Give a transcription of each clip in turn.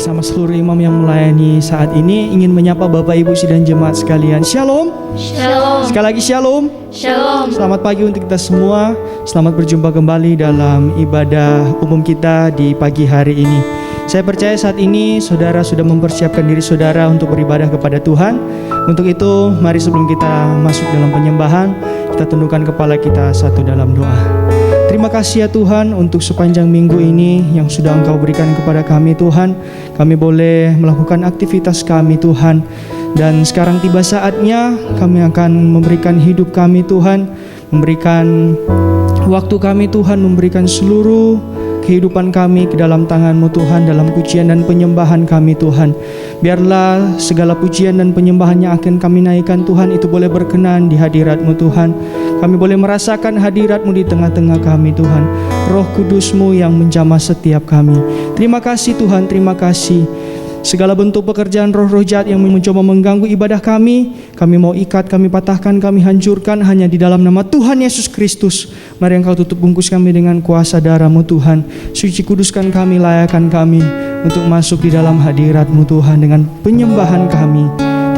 bersama seluruh imam yang melayani saat ini ingin menyapa Bapak Ibu sidang jemaat sekalian. Shalom. Shalom. Sekali lagi shalom. Shalom. Selamat pagi untuk kita semua. Selamat berjumpa kembali dalam ibadah umum kita di pagi hari ini. Saya percaya saat ini saudara sudah mempersiapkan diri saudara untuk beribadah kepada Tuhan. Untuk itu mari sebelum kita masuk dalam penyembahan, kita tundukkan kepala kita satu dalam doa. Terima kasih ya Tuhan untuk sepanjang minggu ini yang sudah Engkau berikan kepada kami Tuhan. Kami boleh melakukan aktivitas kami Tuhan. Dan sekarang tiba saatnya kami akan memberikan hidup kami Tuhan, memberikan waktu kami Tuhan, memberikan seluruh kehidupan kami ke dalam tangan-Mu Tuhan, dalam pujian dan penyembahan kami Tuhan. Biarlah segala pujian dan penyembahan yang akan kami naikkan Tuhan itu boleh berkenan di hadirat-Mu Tuhan. Kami boleh merasakan hadirat-Mu di tengah-tengah kami Tuhan. Roh Kudus-Mu yang menjamah setiap kami. Terima kasih Tuhan, terima kasih. Segala bentuk pekerjaan roh-roh jahat yang mencoba mengganggu ibadah kami mau ikat, kami patahkan, kami hancurkan hanya di dalam nama Tuhan Yesus Kristus. Mari Engkau tutup bungkus kami dengan kuasa darah-Mu Tuhan. Suci kuduskan kami, layakan kami untuk masuk di dalam hadirat-Mu Tuhan dengan penyembahan kami.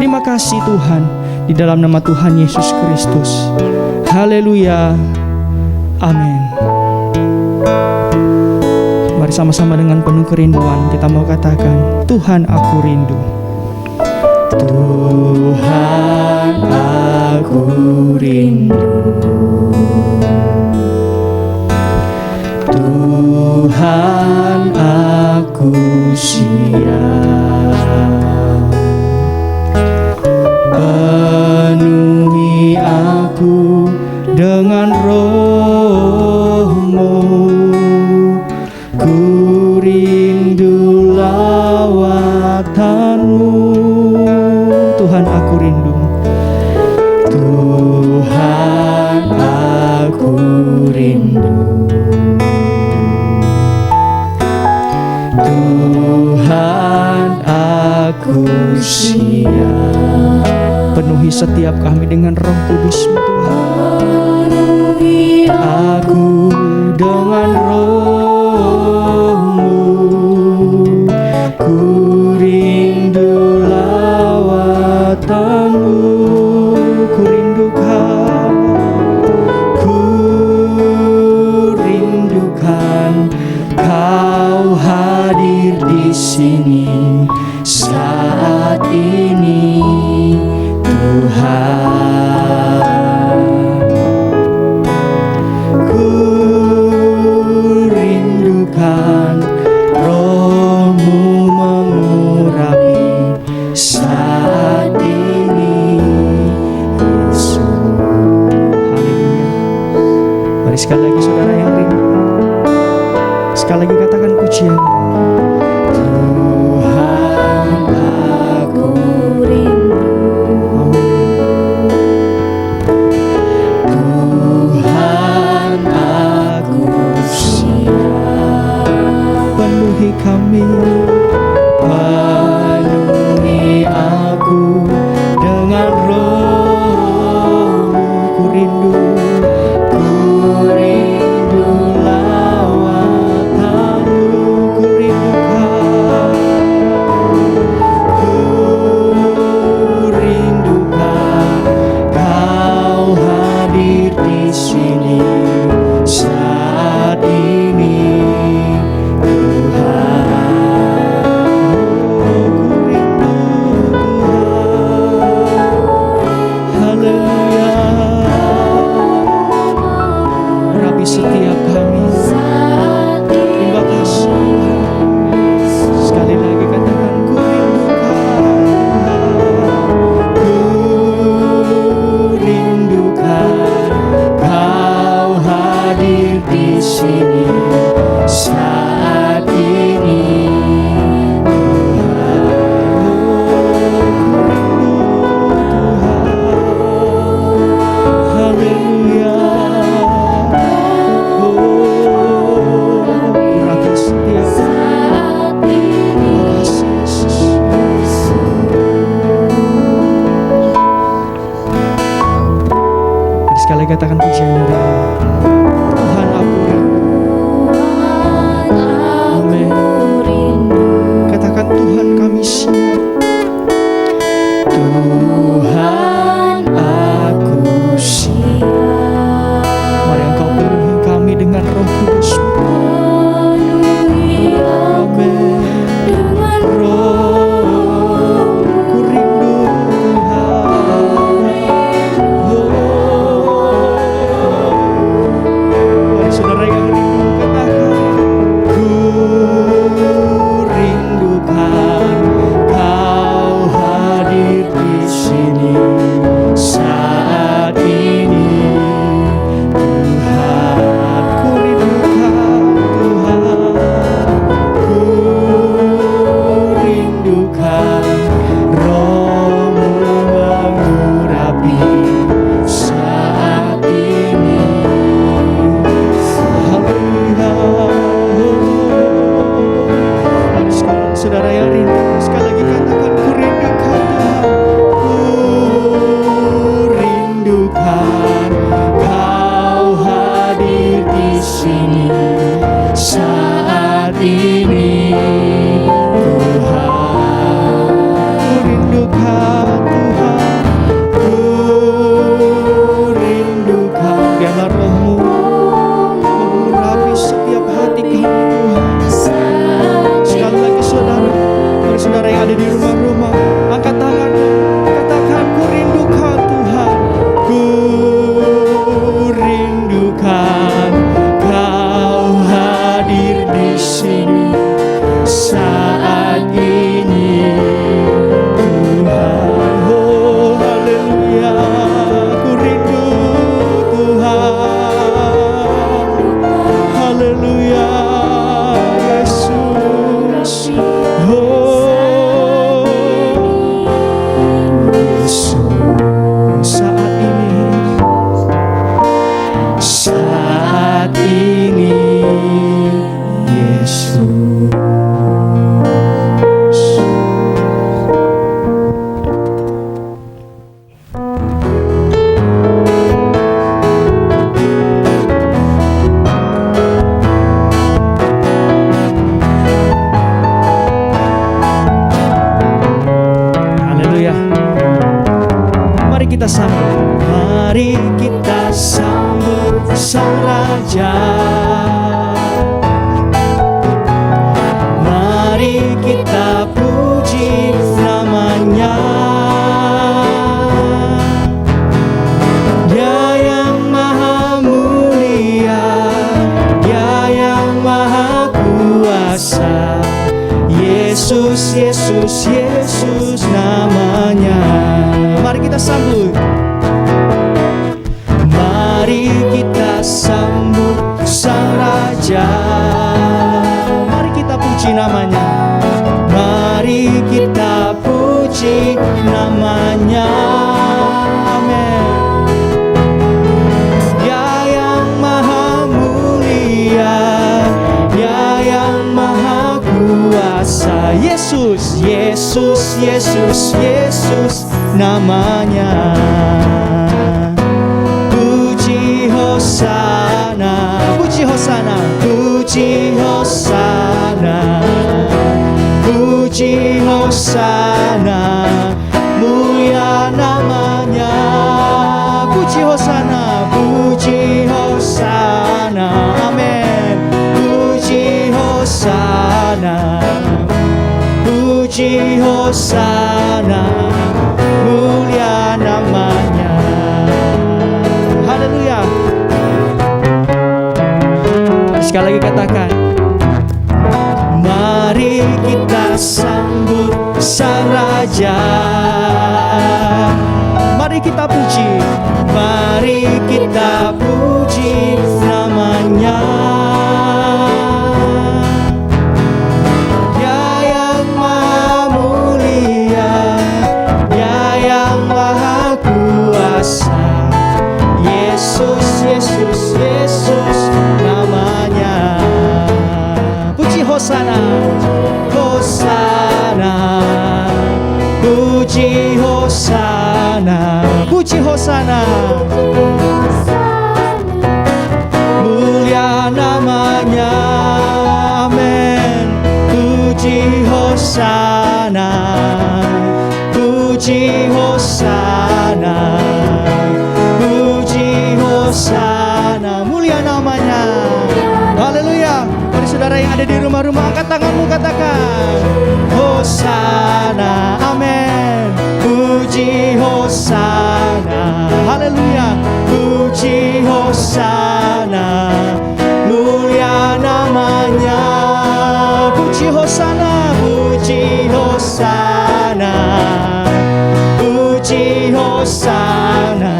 Terima kasih Tuhan, di dalam nama Tuhan Yesus Kristus. Haleluya. Amin. Mari sama-sama dengan penuh kerinduan kita mau katakan, Tuhan aku rindu. Tuhan aku rindu. Tuhan aku siap. Penuhi aku dengan Roh-Mu. Ku rindu lawatan-Mu. Tuhan aku rindu. Tuhan aku rindu. Tuhan aku siap. Penuhi setiap kami dengan Roh Kudus-Mu Tuhan. Penuhi aku dengan Roh-Mu. Ku rindu lawatan-Mu. Ku rindukan, ku rindukan Kau hadir di sini saat ini Tuhan. Ku rindukan Roh-Mu mengurapi saat ini Yesus. Haleluya. Mari sekali lagi saudara yang rindu, sekali lagi katakan pujian. Tuhan aku rindu. Amin. Tuhan aku siap. Penuhi kami, penuhi aku dengan Roh-Mu. Ku rindu, ku rindu lawatan-Mu. Ku rindukan, ku rindukan Kau hadir di sini saat ini Tuhan. Ku rindu Tuhan. Haleluya. Rapi setiap kami. Terima kasih Tuhan. Sekali lagi katakan, ku rindukan Kau hadir di sini saat ini Tuhan. Haleluya. Rapi setiap kami. Terima kasih Yesus. Mari sekali lagi katakan pujian dari Tuhan aku rindu. Amin. Katakan Tuhan kita sambut. Mari kita sambut Sang Raja. Mari kita puji namanya. Dia yang maha mulia, Dia yang maha kuasa. Yesus, Yesus, Yesus namanya. Mari kita sambut. Mari kita sambut Sang Raja. Mari kita puji namanya. Mari kita puji namanya. Amin. Dia yang maha mulia, Dia yang maha kuasa. Yesus, Yesus, Yesus, Yesus namanya. Puji Hosana, puji Hosana, puji Hosana, puji Hosana, mulia namanya. Puji Hosana, puji Hosana, amin. Puji Hosana, puji Hosana, mulia namanya. Haleluya. Sekali lagi katakan, mari kita sambut Sang Raja. Mari kita puji, mari kita puji namanya. Dia yang maha mulia, Dia yang maha kuasa. Yesus, Yesus, Yesus namanya. Puji Hosana, Hosana, puji Hosana, puji Hosana, mulia namanya. Amin. Puji Hosana, puji Hosana, puji Hosana, mulia namanya. Haleluya. Mari saudara yang ada di rumah-rumah, angkat tanganmu, katakan Hosana, amin. Puji Hosana, haleluya. Puji Hosana, mulia namanya. Puji Hosana, puji Hosana, puji Hosana,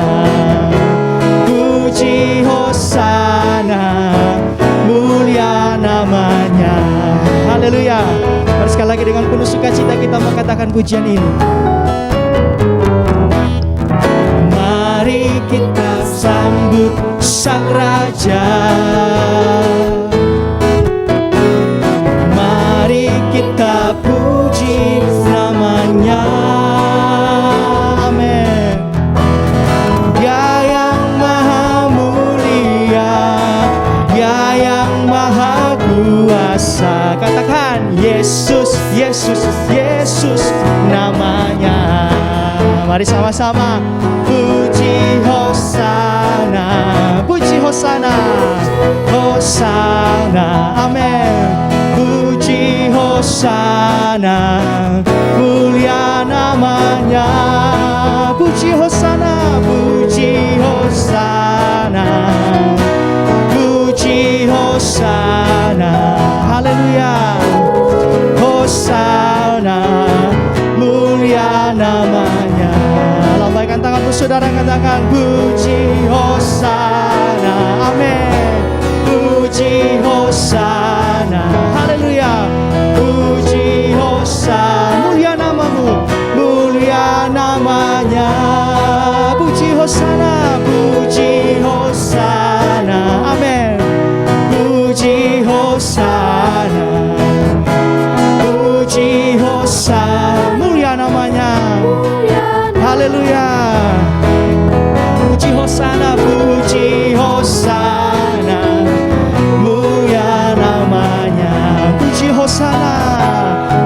puji Hosana, mulia namanya. Haleluya. Mari sekali lagi dengan penuh sukacita kita mengatakan pujian ini. Mari kita sambut Sang Raja. Mari kita puji namanya. Amin. Dia yang maha mulia, Dia yang maha kuasa. Katakan Yesus, Yesus, Yesus namanya. Mari sama-sama puji Hosana, puji Hosana, Hosana, amin. Puji Hosana, mulia namanya. Puji Hosana, puji Hosana, puji Hosana, haleluya. Hosana, mulia namanya. Lambaikan tanganmu saudara, katakan puji Hosana, amin. Puji Hosana, haleluya. Puji Hosana, mulia namamu, mulia namanya. Puji Hosana, puji Hosana, amin. Puji Hosana, puji Hosana, mulia namanya. Haleluya. Puji Hosana, puji Hosana, mulia namanya. Puji Hosana,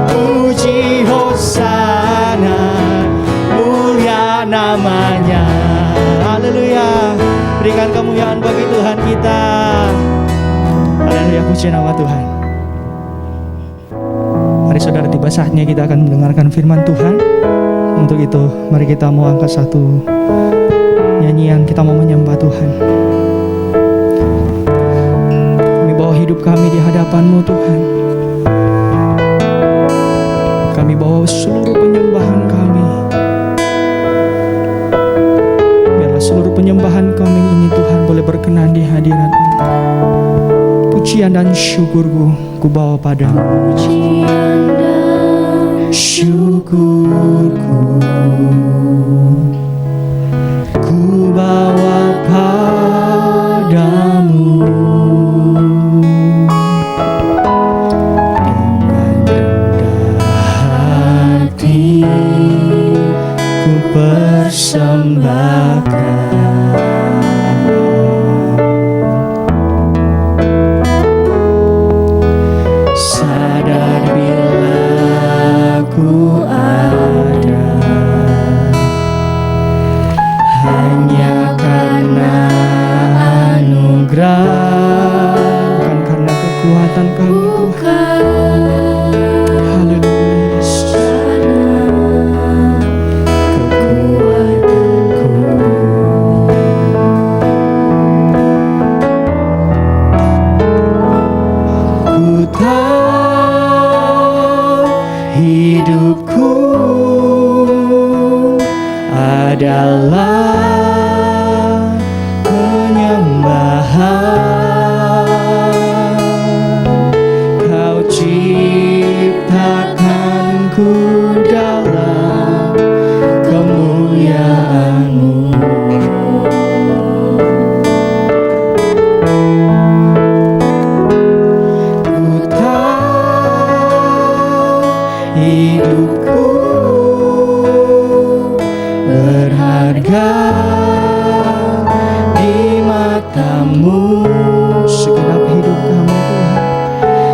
puji Hosana, mulia namanya. Haleluya. Berikan kemuliaan bagi Tuhan kita. Haleluya, puji nama Tuhan. Mari saudara, tiba saatnya kita akan mendengarkan firman Tuhan. Untuk itu mari kita mau angkat satu nyanyian, kita mau menyembah Tuhan. Kami bawa hidup kami di hadapan-Mu Tuhan. Kami bawa seluruh penyembahan kami. Biarlah seluruh penyembahan kami ini Tuhan boleh berkenan di hadirat-Mu. Pujian dan syukurku ku bawa padamu. Pujian dan Syukurku ku bawa padamu. Dengan rendah hati ku persembahkan. Sadar bila ku ada hanya karena anugerah, bukan karena kekuatan kami Tuhan. Haleluya Yesus. Ku tahu hidupku adalah penyembahan. Kau ciptakanku dalam kemuliaan-Mu. Ku tahu hidupku berharga di mata-Mu. Segenap hidup kami Tuhan,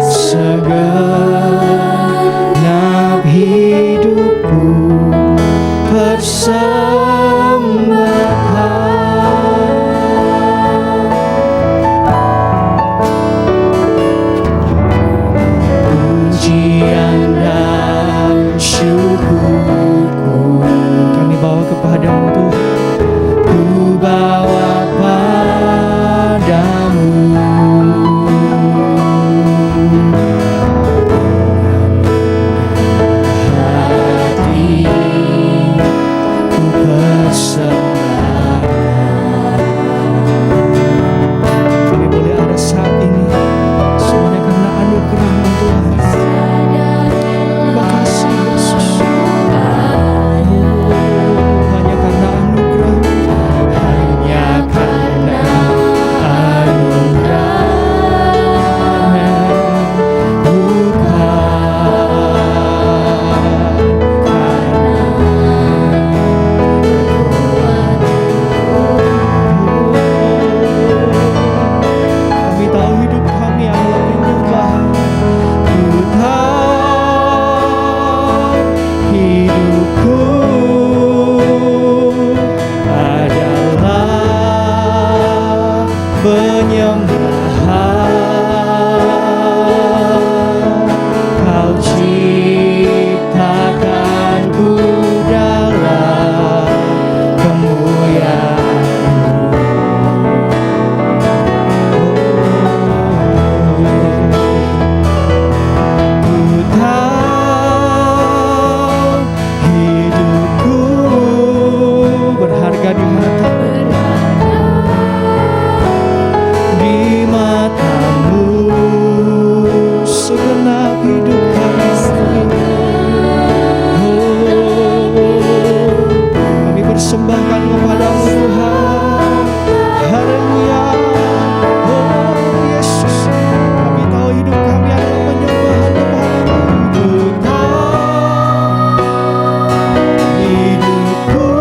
segenap hidupku persembahkan. Pujian dan syukurku kami bawa kepada-Mu Tuhan. Ku bawa padamu. Hati ku persembahkan. Kami boleh ada saat ini semuanya karena anugerah-Mu Tuhan. Terima kasih Yesus. Hanya karena anugerah-Mu, hanya karena anugerah-Mu, kami tahu hidup kami adalah penyembahan. Ku tahu hidupku adalah penyembahan. Kau ciptakanku dalam kemuliaan-Mu. Ku tahu hidupku berharga di mata-Mu, segenap hidup kami. Kami persembahkan kepada-Mu Tuhan. Haleluya. Oh Yesus, kami tahu hidup kami adalah penyembahan kepada-Mu. Ku tahu hidupku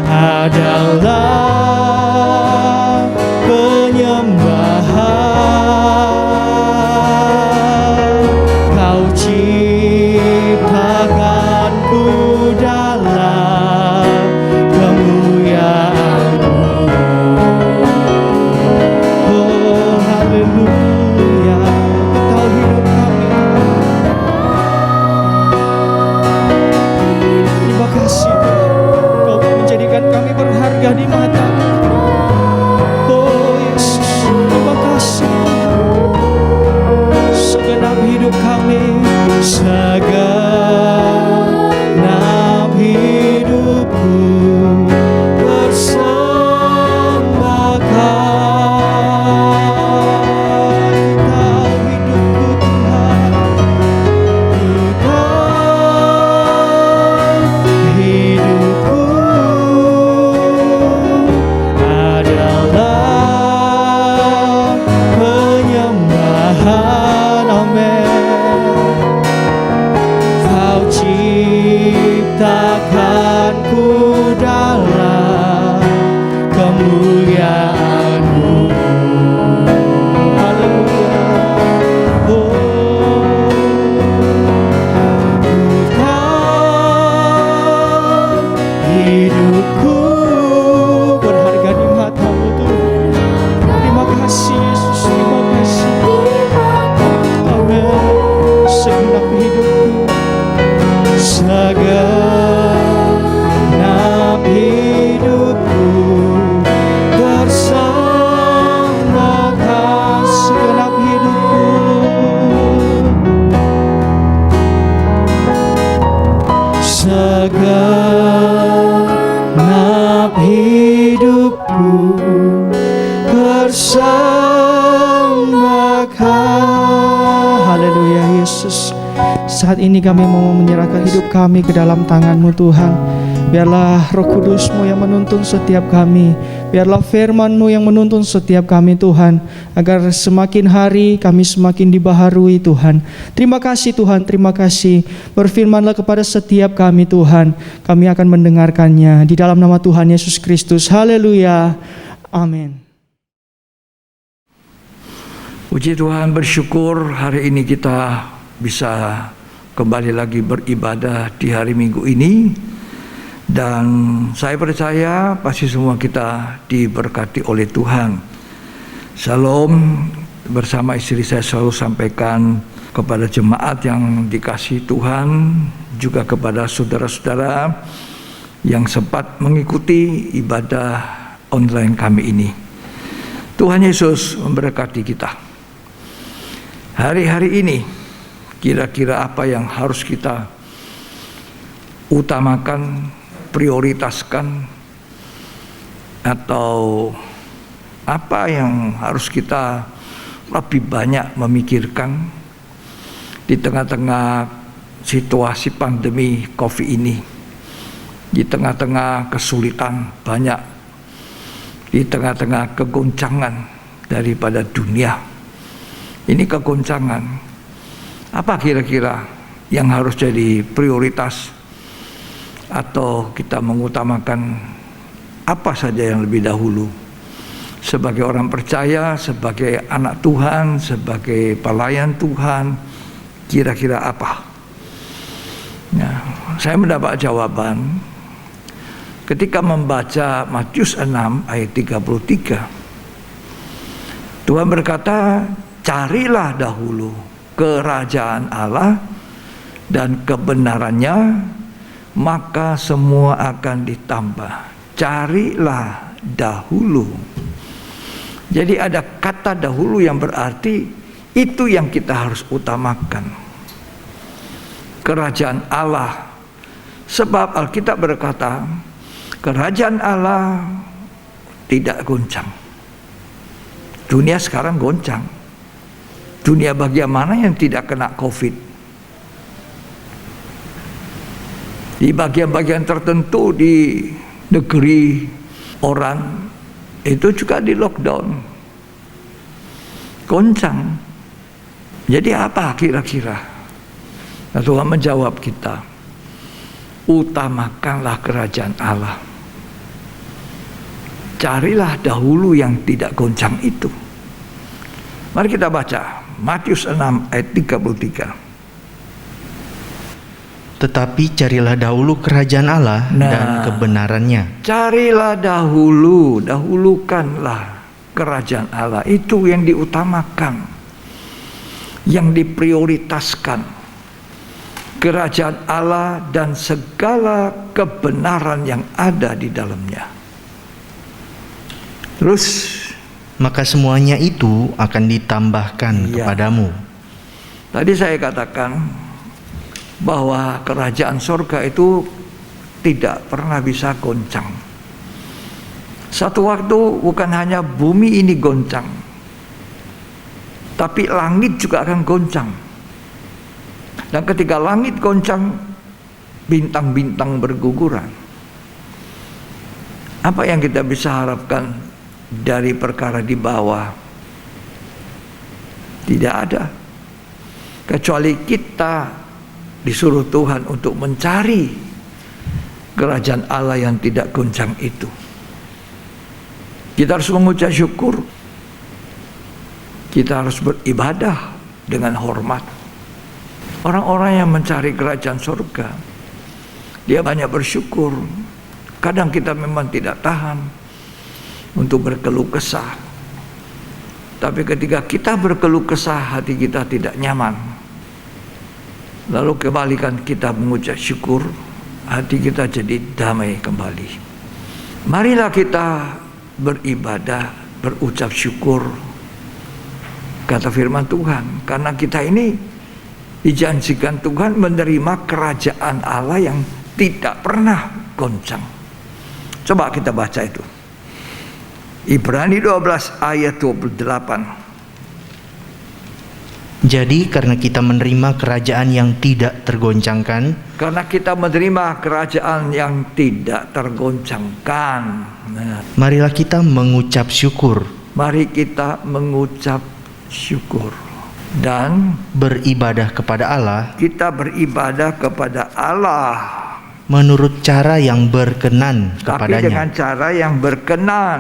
adalah penyembahan. Kau ciptakanku dalam hidupku berharga di mata-Mu Tuhan. Terima kasih Yesus, terima kasih. Amin. Segenap hidupku, segenap hidupku bersama Kau, segenap hidupku, segenap hidupku bersama Kau. Haleluya Yesus. Saat ini kami mau menyerahkan hidup kami ke dalam tangan-Mu Tuhan. Biarlah Roh Kudus-Mu yang menuntun setiap kami. Biarlah firman-Mu yang menuntun setiap kami Tuhan. Agar semakin hari kami semakin dibaharui Tuhan. Terima kasih Tuhan, terima kasih. Berfirman-Lah kepada setiap kami Tuhan. Kami akan mendengarkannya. Di dalam nama Tuhan Yesus Kristus. Haleluya. Amin. Puji Tuhan, bersyukur hari ini kita bisa kembali lagi beribadah di hari Minggu ini. Dan saya percaya pasti semua kita diberkati oleh Tuhan. Shalom, bersama istri saya selalu sampaikan kepada jemaat yang dikasihi Tuhan, juga kepada saudara-saudara yang sempat mengikuti ibadah online kami ini. Tuhan Yesus memberkati kita. Hari-hari ini kira-kira apa yang harus kita utamakan, prioritaskan, atau apa yang harus kita lebih banyak memikirkan di tengah-tengah situasi pandemi COVID ini, di tengah-tengah kesulitan banyak, di tengah-tengah kegoncangan daripada dunia. Ini kegoncangan. Apa kira-kira yang harus jadi prioritas, atau kita mengutamakan apa saja yang lebih dahulu sebagai orang percaya, sebagai anak Tuhan, sebagai pelayan Tuhan? Kira-kira apa? Nah, saya mendapat jawaban ketika membaca Matius 6 ayat 33. Tuhan berkata, carilah dahulu kerajaan Allah dan kebenarannya, maka semua akan ditambah. Carilah dahulu. Jadi ada kata dahulu yang berarti itu yang kita harus utamakan. Kerajaan Allah. Sebab Alkitab berkata, kerajaan Allah tidak goncang. Dunia sekarang goncang. Dunia bagian mana yang tidak kena COVID? Di bagian-bagian tertentu di negeri orang itu juga di lockdown, goncang. Jadi apa kira-kira? Nah, Tuhan menjawab kita, utamakanlah kerajaan Allah. Carilah dahulu yang tidak goncang itu. Mari kita baca Matius 6 ayat 33. Tetapi carilah dahulu kerajaan Allah dan kebenarannya. Carilah dahulu, dahulukanlah kerajaan Allah. Itu yang diutamakan, yang diprioritaskan. Kerajaan Allah dan segala kebenaran yang ada di dalamnya. Terus, maka semuanya itu akan ditambahkan kepadamu. Tadi saya katakan bahwa kerajaan sorga itu tidak pernah bisa goncang. Satu waktu bukan hanya bumi ini goncang, tapi langit juga akan goncang. Dan ketika langit goncang, bintang-bintang berguguran. Apa yang kita bisa harapkan dari perkara di bawah? Tidak ada, kecuali kita disuruh Tuhan untuk mencari kerajaan Allah yang tidak goncang itu. Kita harus mengucap syukur. Kita harus beribadah dengan hormat. Orang-orang yang mencari kerajaan surga, dia banyak bersyukur Kadang kita memang tidak tahan untuk berkeluh kesah. Tapi ketika kita berkeluh kesah, hati kita tidak nyaman. Lalu kebalikan kita mengucap syukur, hati kita jadi damai kembali. Marilah kita beribadah, berucap syukur, kata firman Tuhan. Karena kita ini dijanjikan Tuhan menerima kerajaan Allah yang tidak pernah goncang. Coba kita baca itu. Ibrani 12 ayat 28. Jadi karena kita menerima kerajaan yang tidak tergoncangkan, Karena kita menerima kerajaan yang tidak tergoncangkan. Nah, marilah kita mengucap syukur, mari kita mengucap syukur. Dan beribadah kepada Allah kita beribadah kepada Allah. menurut cara yang berkenan Tapi dengan kepadanya. cara yang berkenan,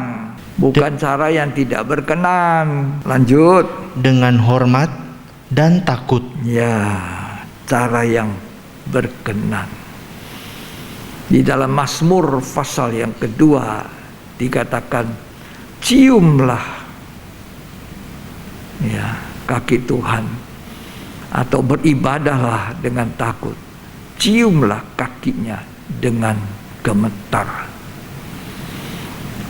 bukan cara yang tidak berkenan. Lanjut. Dengan hormat dan takut. Ya, cara yang berkenan. Di dalam Mazmur pasal yang kedua dikatakan, ciumlah ya kaki Tuhan, atau beribadahlah dengan takut. Ciumlah kakinya dengan gemetar.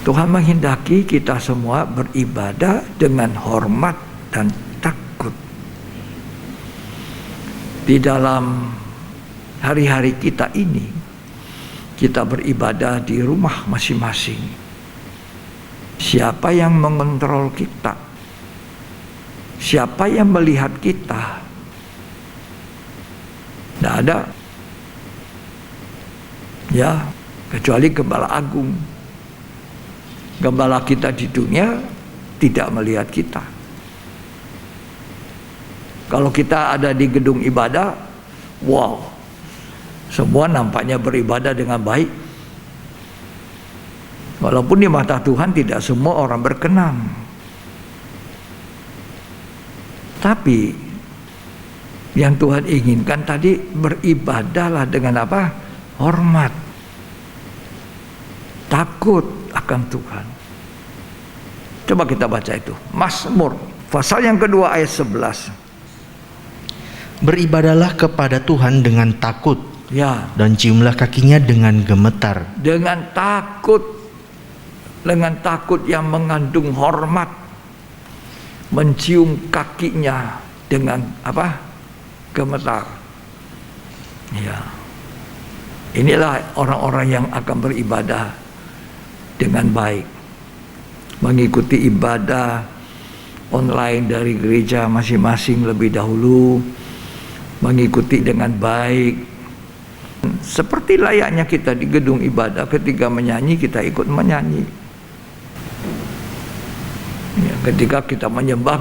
Tuhan menghendaki kita semua beribadah dengan hormat dan takut. Di dalam hari-hari kita ini, kita beribadah di rumah masing-masing. Siapa yang mengontrol kita? Siapa yang melihat kita? Tidak ada. Ya, kecuali Gembala Agung. Gembala kita di dunia tidak melihat kita. Kalau kita ada di gedung ibadah, wow, semua nampaknya beribadah dengan baik. Walaupun di mata Tuhan tidak semua orang berkenan. Tapi yang Tuhan inginkan tadi, beribadahlah dengan apa? Hormat, takut akan Tuhan. Coba kita baca itu. Mazmur pasal yang kedua ayat 11. Beribadahlah kepada Tuhan dengan takut, Ya, dan ciumlah kakinya dengan gemetar. dengan takut yang mengandung hormat, mencium kakinya dengan apa? Gemetar. Ya. Inilah orang-orang yang akan beribadah dengan baik. Mengikuti ibadah online dari gereja masing-masing lebih dahulu, mengikuti dengan baik. Seperti layaknya kita di gedung ibadah, ketika menyanyi kita ikut menyanyi. Ya, ketika kita menyembah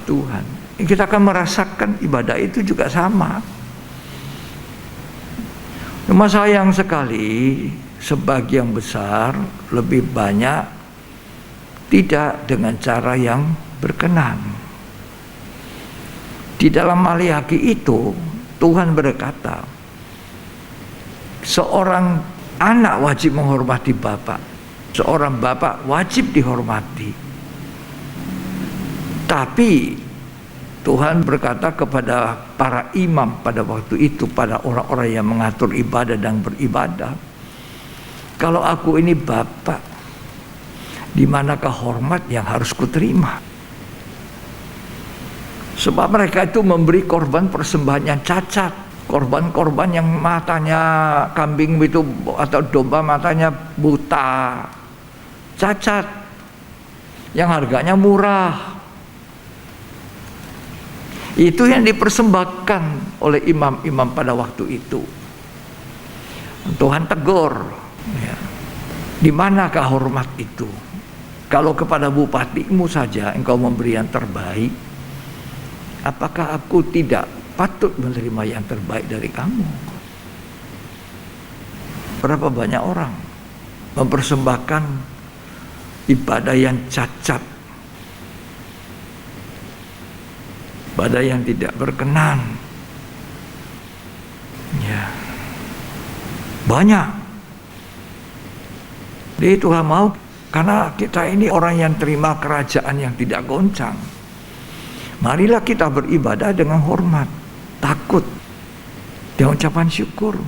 Tuhan. Kita akan merasakan ibadah itu juga sama. Cuma sayang sekali, sebagian besar lebih banyak tidak dengan cara yang berkenan. Di dalam Maliaki itu Tuhan berkata, seorang anak wajib menghormati bapak, seorang bapak wajib dihormati. Tapi Tuhan berkata kepada para imam pada waktu itu, pada orang-orang yang mengatur ibadah dan beribadah, kalau aku ini bapak, di manakah hormat yang harus kuterima? Sebab mereka itu memberi korban persembahan yang cacat, korban-korban yang matanya kambing itu atau domba matanya buta, cacat, yang harganya murah. Itu yang dipersembahkan oleh imam-imam pada waktu itu. Tuhan tegur, ya, di manakah hormat itu? Kalau kepada bupatimu saja engkau memberi yang terbaik, apakah aku tidak patut menerima yang terbaik dari kamu? Berapa banyak orang mempersembahkan ibadah yang cacat, ibadah yang tidak berkenan. Ya, banyak. Jadi Tuhan mau, karena kita ini orang yang terima kerajaan yang tidak goncang. Marilah kita beribadah dengan hormat, takut, dengan ucapan syukur.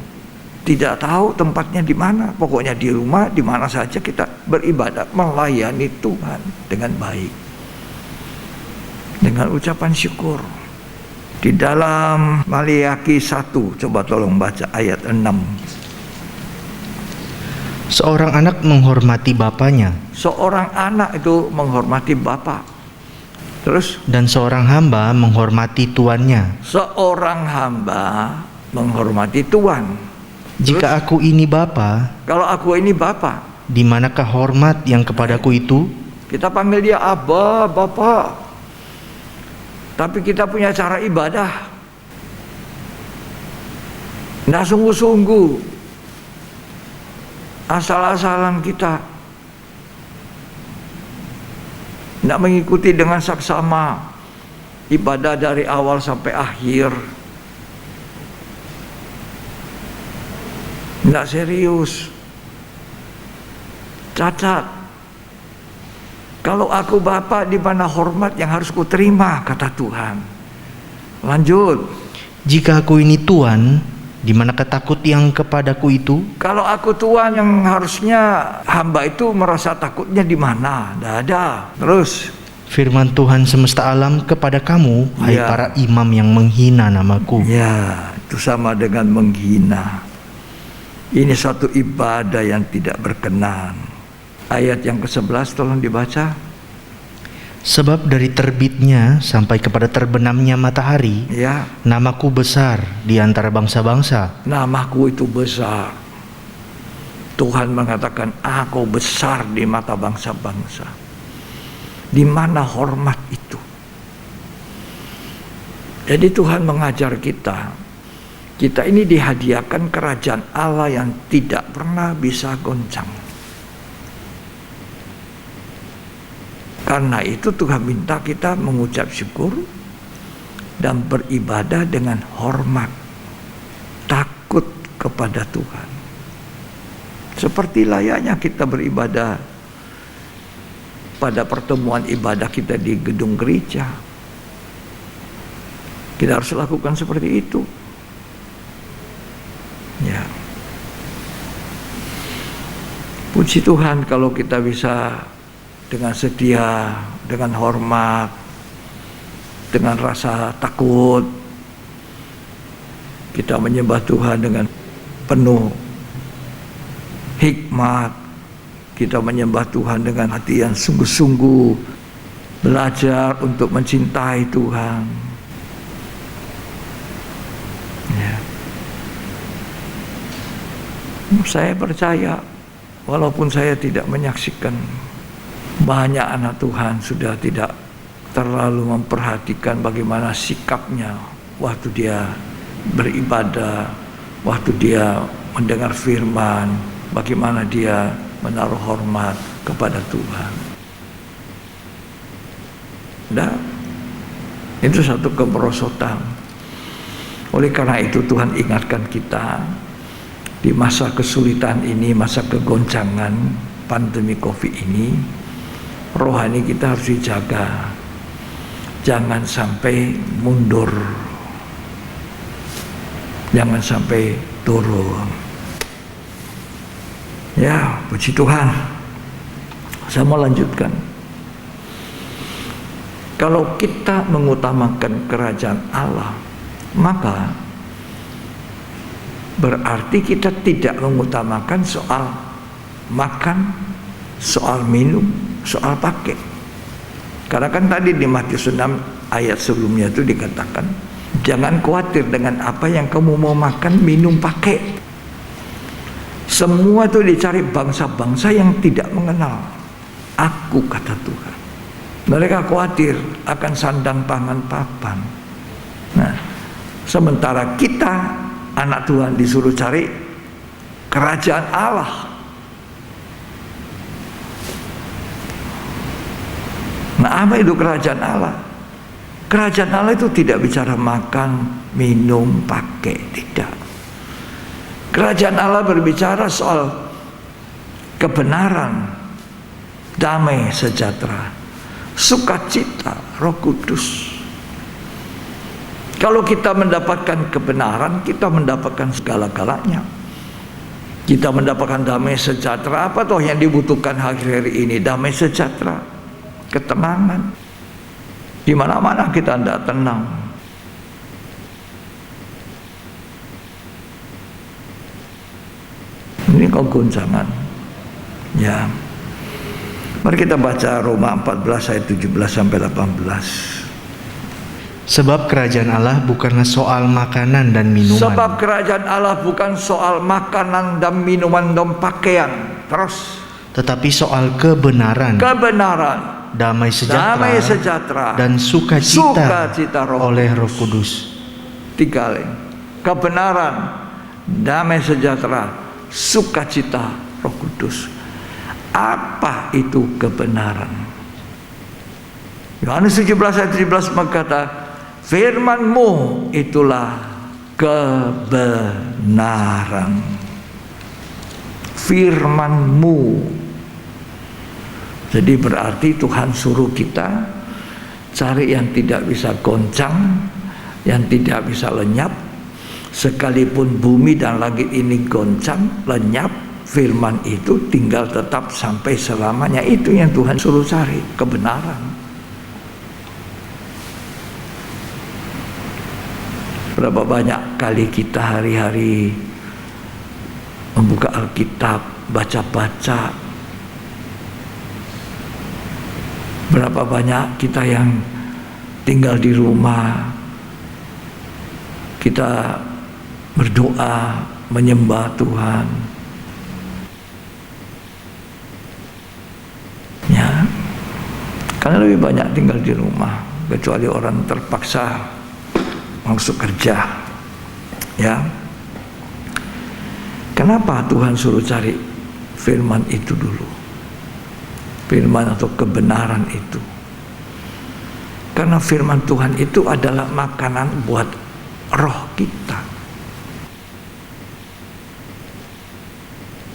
Tidak tahu tempatnya di mana, pokoknya di rumah, di mana saja kita beribadah, melayani Tuhan dengan baik. Dengan ucapan syukur. Di dalam Maliaki 1, coba tolong baca ayat 6. Seorang anak menghormati bapaknya, Seorang anak itu menghormati bapa. Terus, dan seorang hamba menghormati tuannya. seorang hamba menghormati Tuhan. Jika aku ini bapa, Kalau aku ini bapa, di manakah hormat yang kepadaku itu? kita panggil dia Abba, Bapa. Tapi kita punya cara ibadah nggak sungguh-sungguh, asal-asalan kita, nggak mengikuti dengan saksama ibadah dari awal sampai akhir, nggak serius, cacat. Kalau aku Bapa, di mana hormat yang harus kuterima, kata Tuhan. Lanjut. Jika aku ini tuan, di manakah takut yang kepadaku itu? Kalau aku Tuhan, yang harusnya hamba itu merasa takutnya di mana? Tidak ada. Terus, Firman Tuhan semesta alam kepada kamu, hai Ya. para imam yang menghina namaku. ya itu sama dengan menghina. Ini suatu ibadah yang tidak berkenan. Ayat yang ke-11 tolong dibaca. Sebab dari terbitnya sampai kepada terbenamnya matahari, Ya, namaku besar di antara bangsa-bangsa. namaku itu besar. Tuhan mengatakan, aku besar di mata bangsa-bangsa. Di mana hormat itu? Jadi Tuhan mengajar kita. Kita ini dihadiahkan kerajaan Allah yang tidak pernah bisa goncang. Karena itu Tuhan minta kita mengucap syukur dan beribadah dengan hormat, takut kepada Tuhan. Seperti layaknya kita beribadah pada pertemuan ibadah kita di gedung gereja. Kita harus lakukan seperti itu. Ya. Puji Tuhan kalau kita bisa dengan setia, dengan hormat, dengan rasa takut, kita menyembah Tuhan dengan penuh hikmat, kita menyembah Tuhan dengan hati yang sungguh-sungguh, belajar untuk mencintai Tuhan. Ya. Saya percaya, walaupun saya tidak menyaksikan, banyak anak Tuhan sudah tidak terlalu memperhatikan bagaimana sikapnya waktu dia beribadah, waktu dia mendengar firman, bagaimana dia menaruh hormat kepada Tuhan. Dan itu satu kemerosotan. Oleh karena itu Tuhan ingatkan kita di masa kesulitan ini, masa kegoncangan pandemi COVID ini, rohani kita harus dijaga. Jangan sampai mundur. Jangan sampai turun. Ya, puji Tuhan. Saya mau lanjutkan. Kalau kita mengutamakan kerajaan Allah, maka berarti kita tidak mengutamakan soal makan, soal minum, soal pakai. Karena kan tadi di Matius 6 ayat sebelumnya itu dikatakan, jangan khawatir dengan apa yang kamu mau makan, minum, pakai. Semua itu dicari bangsa-bangsa yang tidak mengenal aku, kata Tuhan. Mereka khawatir akan sandang pangan papan. Nah, sementara kita anak Tuhan disuruh cari kerajaan Allah. Nah, apa itu kerajaan Allah? Kerajaan Allah itu tidak bicara makan, minum, pakai, tidak. Kerajaan Allah berbicara soal kebenaran, damai sejahtera, sukacita, Roh Kudus. Kalau kita mendapatkan kebenaran, kita mendapatkan segala-galanya. Kita mendapatkan damai sejahtera. Apa toh yang dibutuhkan hari-hari ini? Damai sejahtera, ketenangan. Di mana-mana kita tidak tenang. Ini kegoncangan. Ya. Mari kita baca Roma 14 ayat 17 sampai 18. Sebab kerajaan Allah bukanlah soal makanan dan minuman. Sebab kerajaan Allah bukan soal makanan dan minuman dan pakaian. Terus. Tetapi soal kebenaran, damai sejahtera, dan sukacita oleh Roh Kudus. 3 kali. Kebenaran, damai sejahtera, sukacita Roh Kudus. Apa itu kebenaran? Yohanes 17 ayat 17 berkata, firman-Mu itulah kebenaran. Firman-Mu. Jadi berarti Tuhan suruh kita cari yang tidak bisa goncang, yang tidak bisa lenyap. Sekalipun bumi dan langit ini goncang, lenyap, firman itu tinggal tetap sampai selamanya. Itu yang Tuhan suruh cari, kebenaran. Berapa banyak kali kita hari-hari membuka Alkitab, baca-baca. Berapa banyak kita yang tinggal di rumah, kita berdoa, menyembah Tuhan. Ya, karena lebih banyak tinggal di rumah, kecuali orang terpaksa masuk kerja. Ya, kenapa Tuhan suruh cari firman itu dulu? Firman atau kebenaran itu. Karena firman Tuhan itu adalah makanan buat roh kita.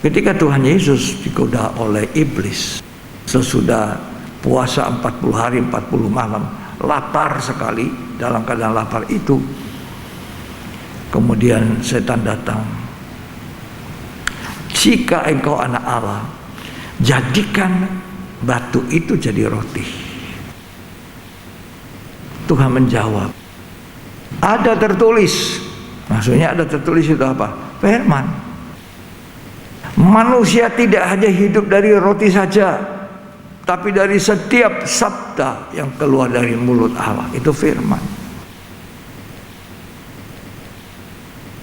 Ketika Tuhan Yesus digoda oleh iblis sesudah puasa 40 hari 40 malam, lapar sekali, dalam keadaan lapar itu, kemudian setan datang. Jika engkau anak Allah, jadikan batu itu jadi roti. Tuhan menjawab, ada tertulis. Maksudnya ada tertulis itu apa? Firman. Manusia tidak hanya hidup dari roti saja, tapi dari setiap sabda yang keluar dari mulut Allah. Itu firman.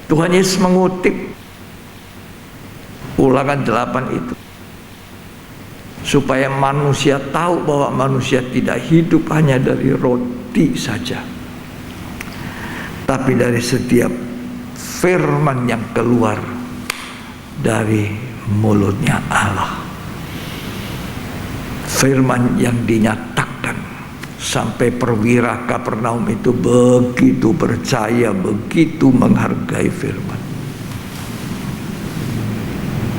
Tuhan Yesus mengutip Ulangan 8 itu, supaya manusia tahu bahwa manusia tidak hidup hanya dari roti saja, tapi dari setiap firman yang keluar dari mulutnya Allah. Firman yang dinyatakan sampai perwira Kapernaum itu begitu percaya, begitu menghargai firman.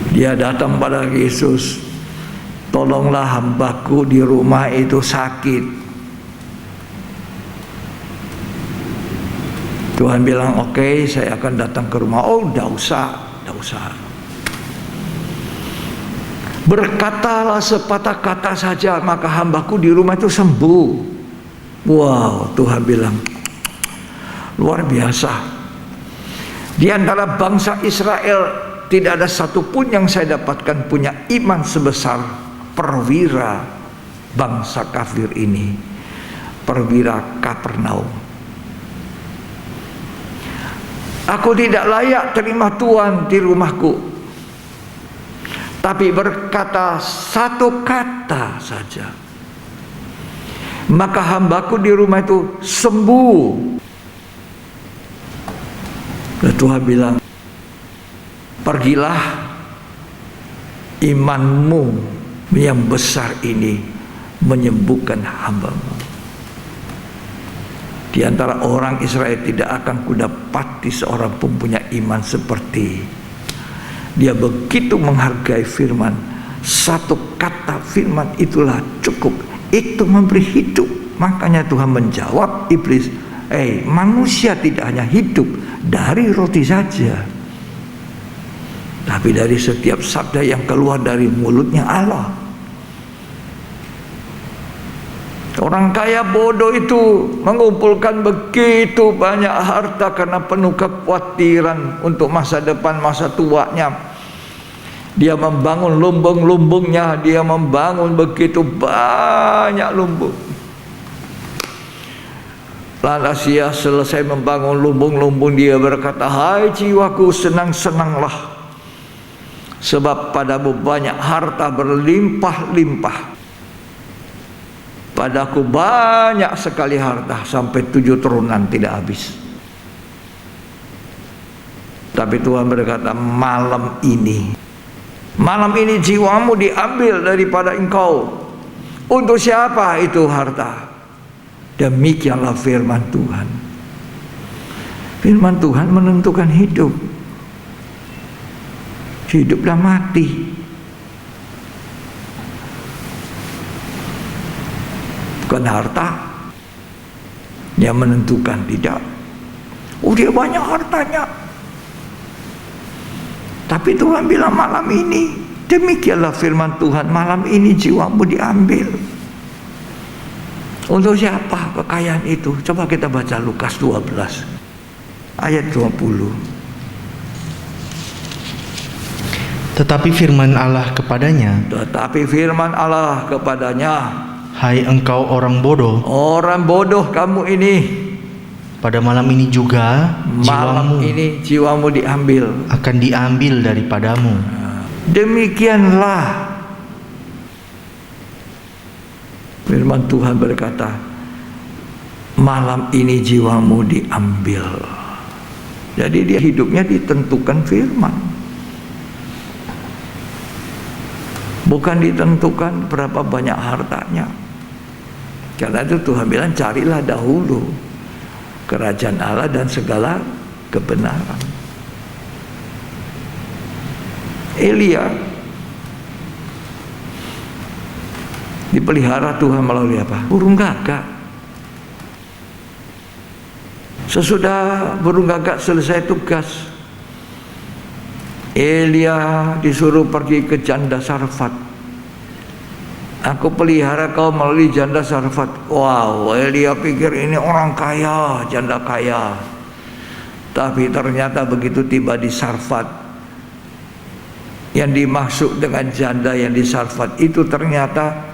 Dia datang pada Yesus, tolonglah hambaku di rumah itu sakit. Tuhan bilang, oke, saya akan datang ke rumah. Oh, tidak usah. Berkatalah sepatah kata saja, maka hambaku di rumah itu sembuh. Wow, Tuhan bilang, luar biasa. Di antara bangsa Israel tidak ada satupun yang saya dapatkan punya iman sebesar perwira bangsa kafir ini, perwira Kapernaum. Aku tidak layak terima Tuhan di rumahku, tapi berkata satu kata saja, maka hambaku di rumah itu sembuh. Dan Tuhan bilang, pergilah, imanmu yang besar ini menyembuhkan hambamu. Di antara orang Israel tidak akan kudapati seorang pun punya iman seperti dia, begitu menghargai firman Satu kata firman itulah cukup. Itu memberi hidup. Makanya Tuhan menjawab iblis, manusia tidak hanya hidup dari roti saja, tapi dari setiap sabda yang keluar dari mulutnya Allah. Orang kaya bodoh itu mengumpulkan begitu banyak harta karena penuh kekhawatiran untuk masa depan, masa tuanya. Dia membangun lumbung-lumbungnya, dia membangun begitu banyak lumbung. Lantas dia selesai membangun lumbung-lumbung, dia berkata, "Hai jiwaku, senang-senanglah, sebab padamu banyak harta berlimpah-limpah. Padaku banyak sekali harta, sampai 7 turunan tidak habis." Tapi Tuhan berkata, malam ini jiwamu diambil daripada engkau. Untuk siapa itu harta? Demikianlah firman Tuhan. Firman Tuhan menentukan hidup dan mati. Bukan harta yang menentukan, tidak. Dia banyak hartanya, tapi Tuhan bilang malam ini, demikianlah firman Tuhan, malam ini jiwamu diambil. Untuk siapa kekayaan itu? Coba kita baca Lukas 12 ayat 20. Tetapi firman Allah kepadanya, "Hai engkau orang bodoh, kamu ini, pada malam ini juga jiwamu diambil, akan diambil daripadamu." Demikianlah firman Tuhan berkata, malam ini jiwamu diambil. Jadi dia hidupnya ditentukan firman, bukan ditentukan berapa banyak hartanya. Karena itu Tuhan bilang, carilah dahulu kerajaan Allah dan segala kebenaran. Elia dipelihara Tuhan melalui apa? Burung gagak. Sesudah burung gagak selesai tugas, Elia disuruh pergi ke janda Sarfat. "Aku pelihara kau melalui janda Sarfat." Wow, Elia pikir ini orang kaya, janda kaya. Tapi ternyata begitu tiba di Sarfat, yang dimaksud dengan janda yang di Sarfat itu ternyata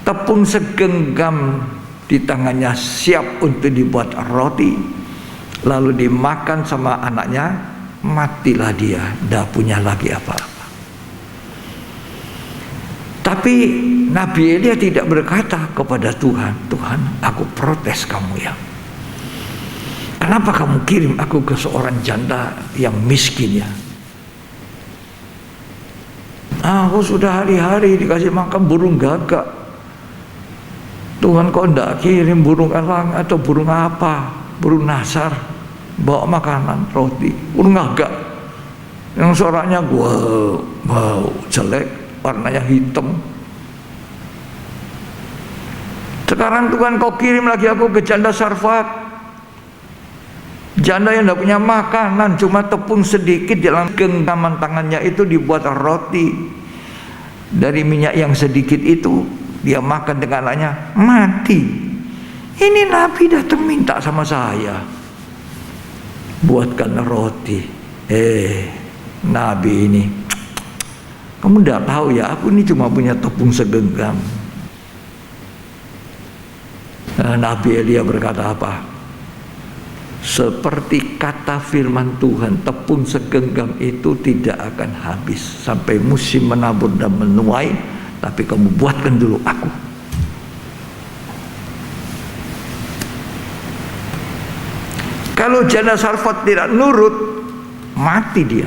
tepung segenggam di tangannya siap untuk dibuat roti, lalu dimakan sama anaknya, matilah dia, tidak punya lagi apa-apa. Tapi Nabi Elia tidak berkata kepada Tuhan, "Tuhan, aku protes kamu ya. Kenapa kamu kirim aku ke seorang janda yang miskin ya? Aku sudah hari-hari dikasih makan burung gagak. Tuhan kok tidak kirim burung elang atau burung apa, burung nasar, bawa makanan, roti, burung gagak yang suaranya wow, jelek, warnanya hitam. Sekarang Tuhan kau kirim lagi aku ke janda Sarfat, janda yang tidak punya makanan, cuma tepung sedikit dalam genggaman tangannya itu dibuat roti dari minyak yang sedikit itu, dia makan dengan anaknya, mati. Ini Nabi datang minta sama saya, buatkan roti. Nabi ini, kamu tidak tahu ya, aku ini cuma punya tepung segenggam. Nabi Elia berkata apa? Seperti kata firman Tuhan, tepung segenggam itu tidak akan habis sampai musim menabur dan menuai. Tapi kamu buatkan dulu aku. Kalau janda Sarfat tidak nurut, mati dia.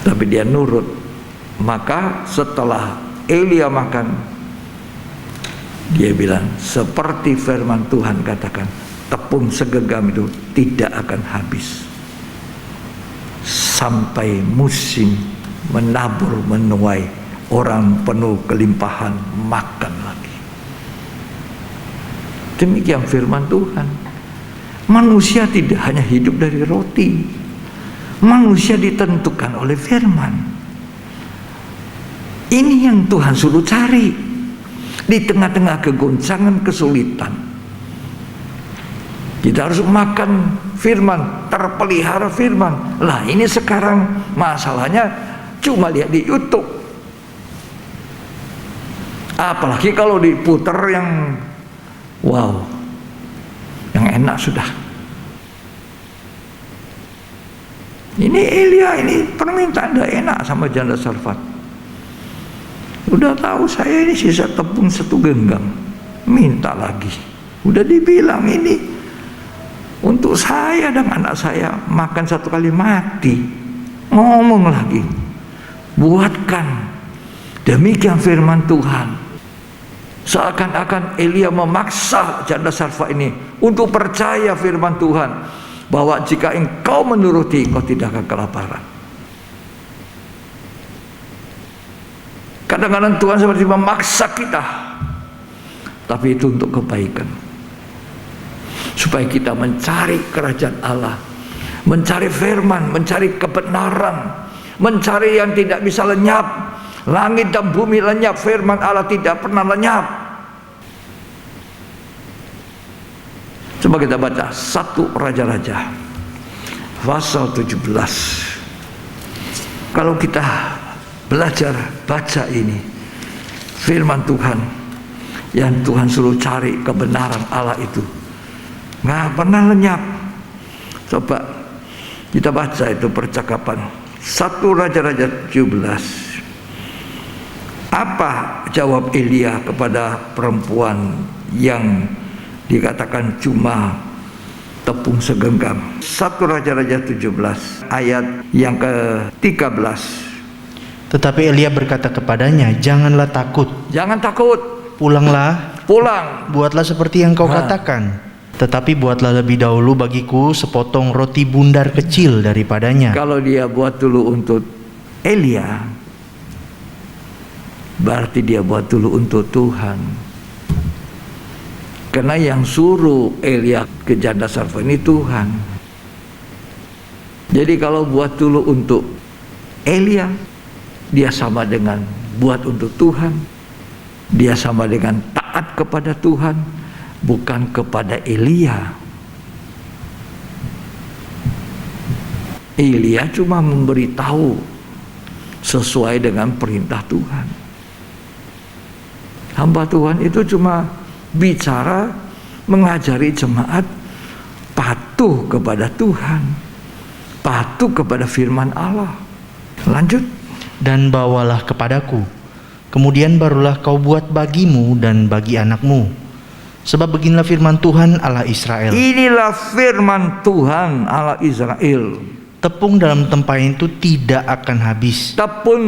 Tapi dia nurut. Maka setelah Elia makan, dia bilang, seperti firman Tuhan katakan, tepung segenggam itu tidak akan habis sampai musim menabur, menuai, orang penuh kelimpahan makan lagi. Demikian firman Tuhan. Manusia tidak hanya hidup dari roti. Manusia ditentukan oleh firman. Ini yang Tuhan suruh cari di tengah-tengah kegoncangan, kesulitan. Kita harus makan firman, terpelihara firman. Lah ini sekarang masalahnya cuma lihat di YouTube. Apalagi kalau diputer yang wow, yang enak sudah. Ini Elia ini permintaan dah enak sama janda Sarfat. Udah tahu saya ini sisa tepung 1 genggam, minta lagi. Udah dibilang ini untuk saya dan anak saya makan 1 kali mati. Ngomong lagi, buatkan. Demikian firman Tuhan. Seakan-akan Elia memaksa janda Sarfat ini untuk percaya firman Tuhan, bahwa jika engkau menuruti, engkau tidak akan kelaparan. Kadang-kadang Tuhan seperti memaksa kita, tapi itu untuk kebaikan, supaya kita mencari kerajaan Allah, mencari firman, mencari kebenaran, mencari yang tidak bisa lenyap. Langit dan bumi lenyap, firman Allah tidak pernah lenyap. Coba kita baca 1 Raja-Raja pasal 17. Kalau kita belajar baca ini firman Tuhan, yang Tuhan suruh cari kebenaran Allah itu nggak pernah lenyap. Coba kita baca itu percakapan 1 Raja-Raja 17. Apa jawab Elia kepada perempuan yang dikatakan cuma tepung segenggam? 1 Raja-Raja 17 ayat yang ke-13. Tetapi Elia berkata kepadanya, janganlah takut. Jangan takut. Pulanglah. Pulang. Buatlah seperti yang kau katakan. Tetapi buatlah lebih dahulu bagiku sepotong roti bundar kecil daripadanya. Kalau dia buat dulu untuk Elia, berarti dia buat dulu untuk Tuhan. Karena yang suruh Elia ke janda Sarfat ini Tuhan. Jadi kalau buat dulu untuk Elia, dia sama dengan buat untuk Tuhan. Dia sama dengan taat kepada Tuhan, bukan kepada Elia. Elia cuma memberitahu sesuai dengan perintah Tuhan. Hamba Tuhan itu cuma bicara, mengajari jemaat patuh kepada Tuhan, patuh kepada firman Allah. Lanjut. Dan bawalah kepadaku, kemudian barulah kau buat bagimu dan bagi anakmu. Sebab beginilah firman Tuhan Allah Israel. Inilah firman Tuhan Allah Israel. Tepung dalam tempayan itu tidak akan habis. Tepung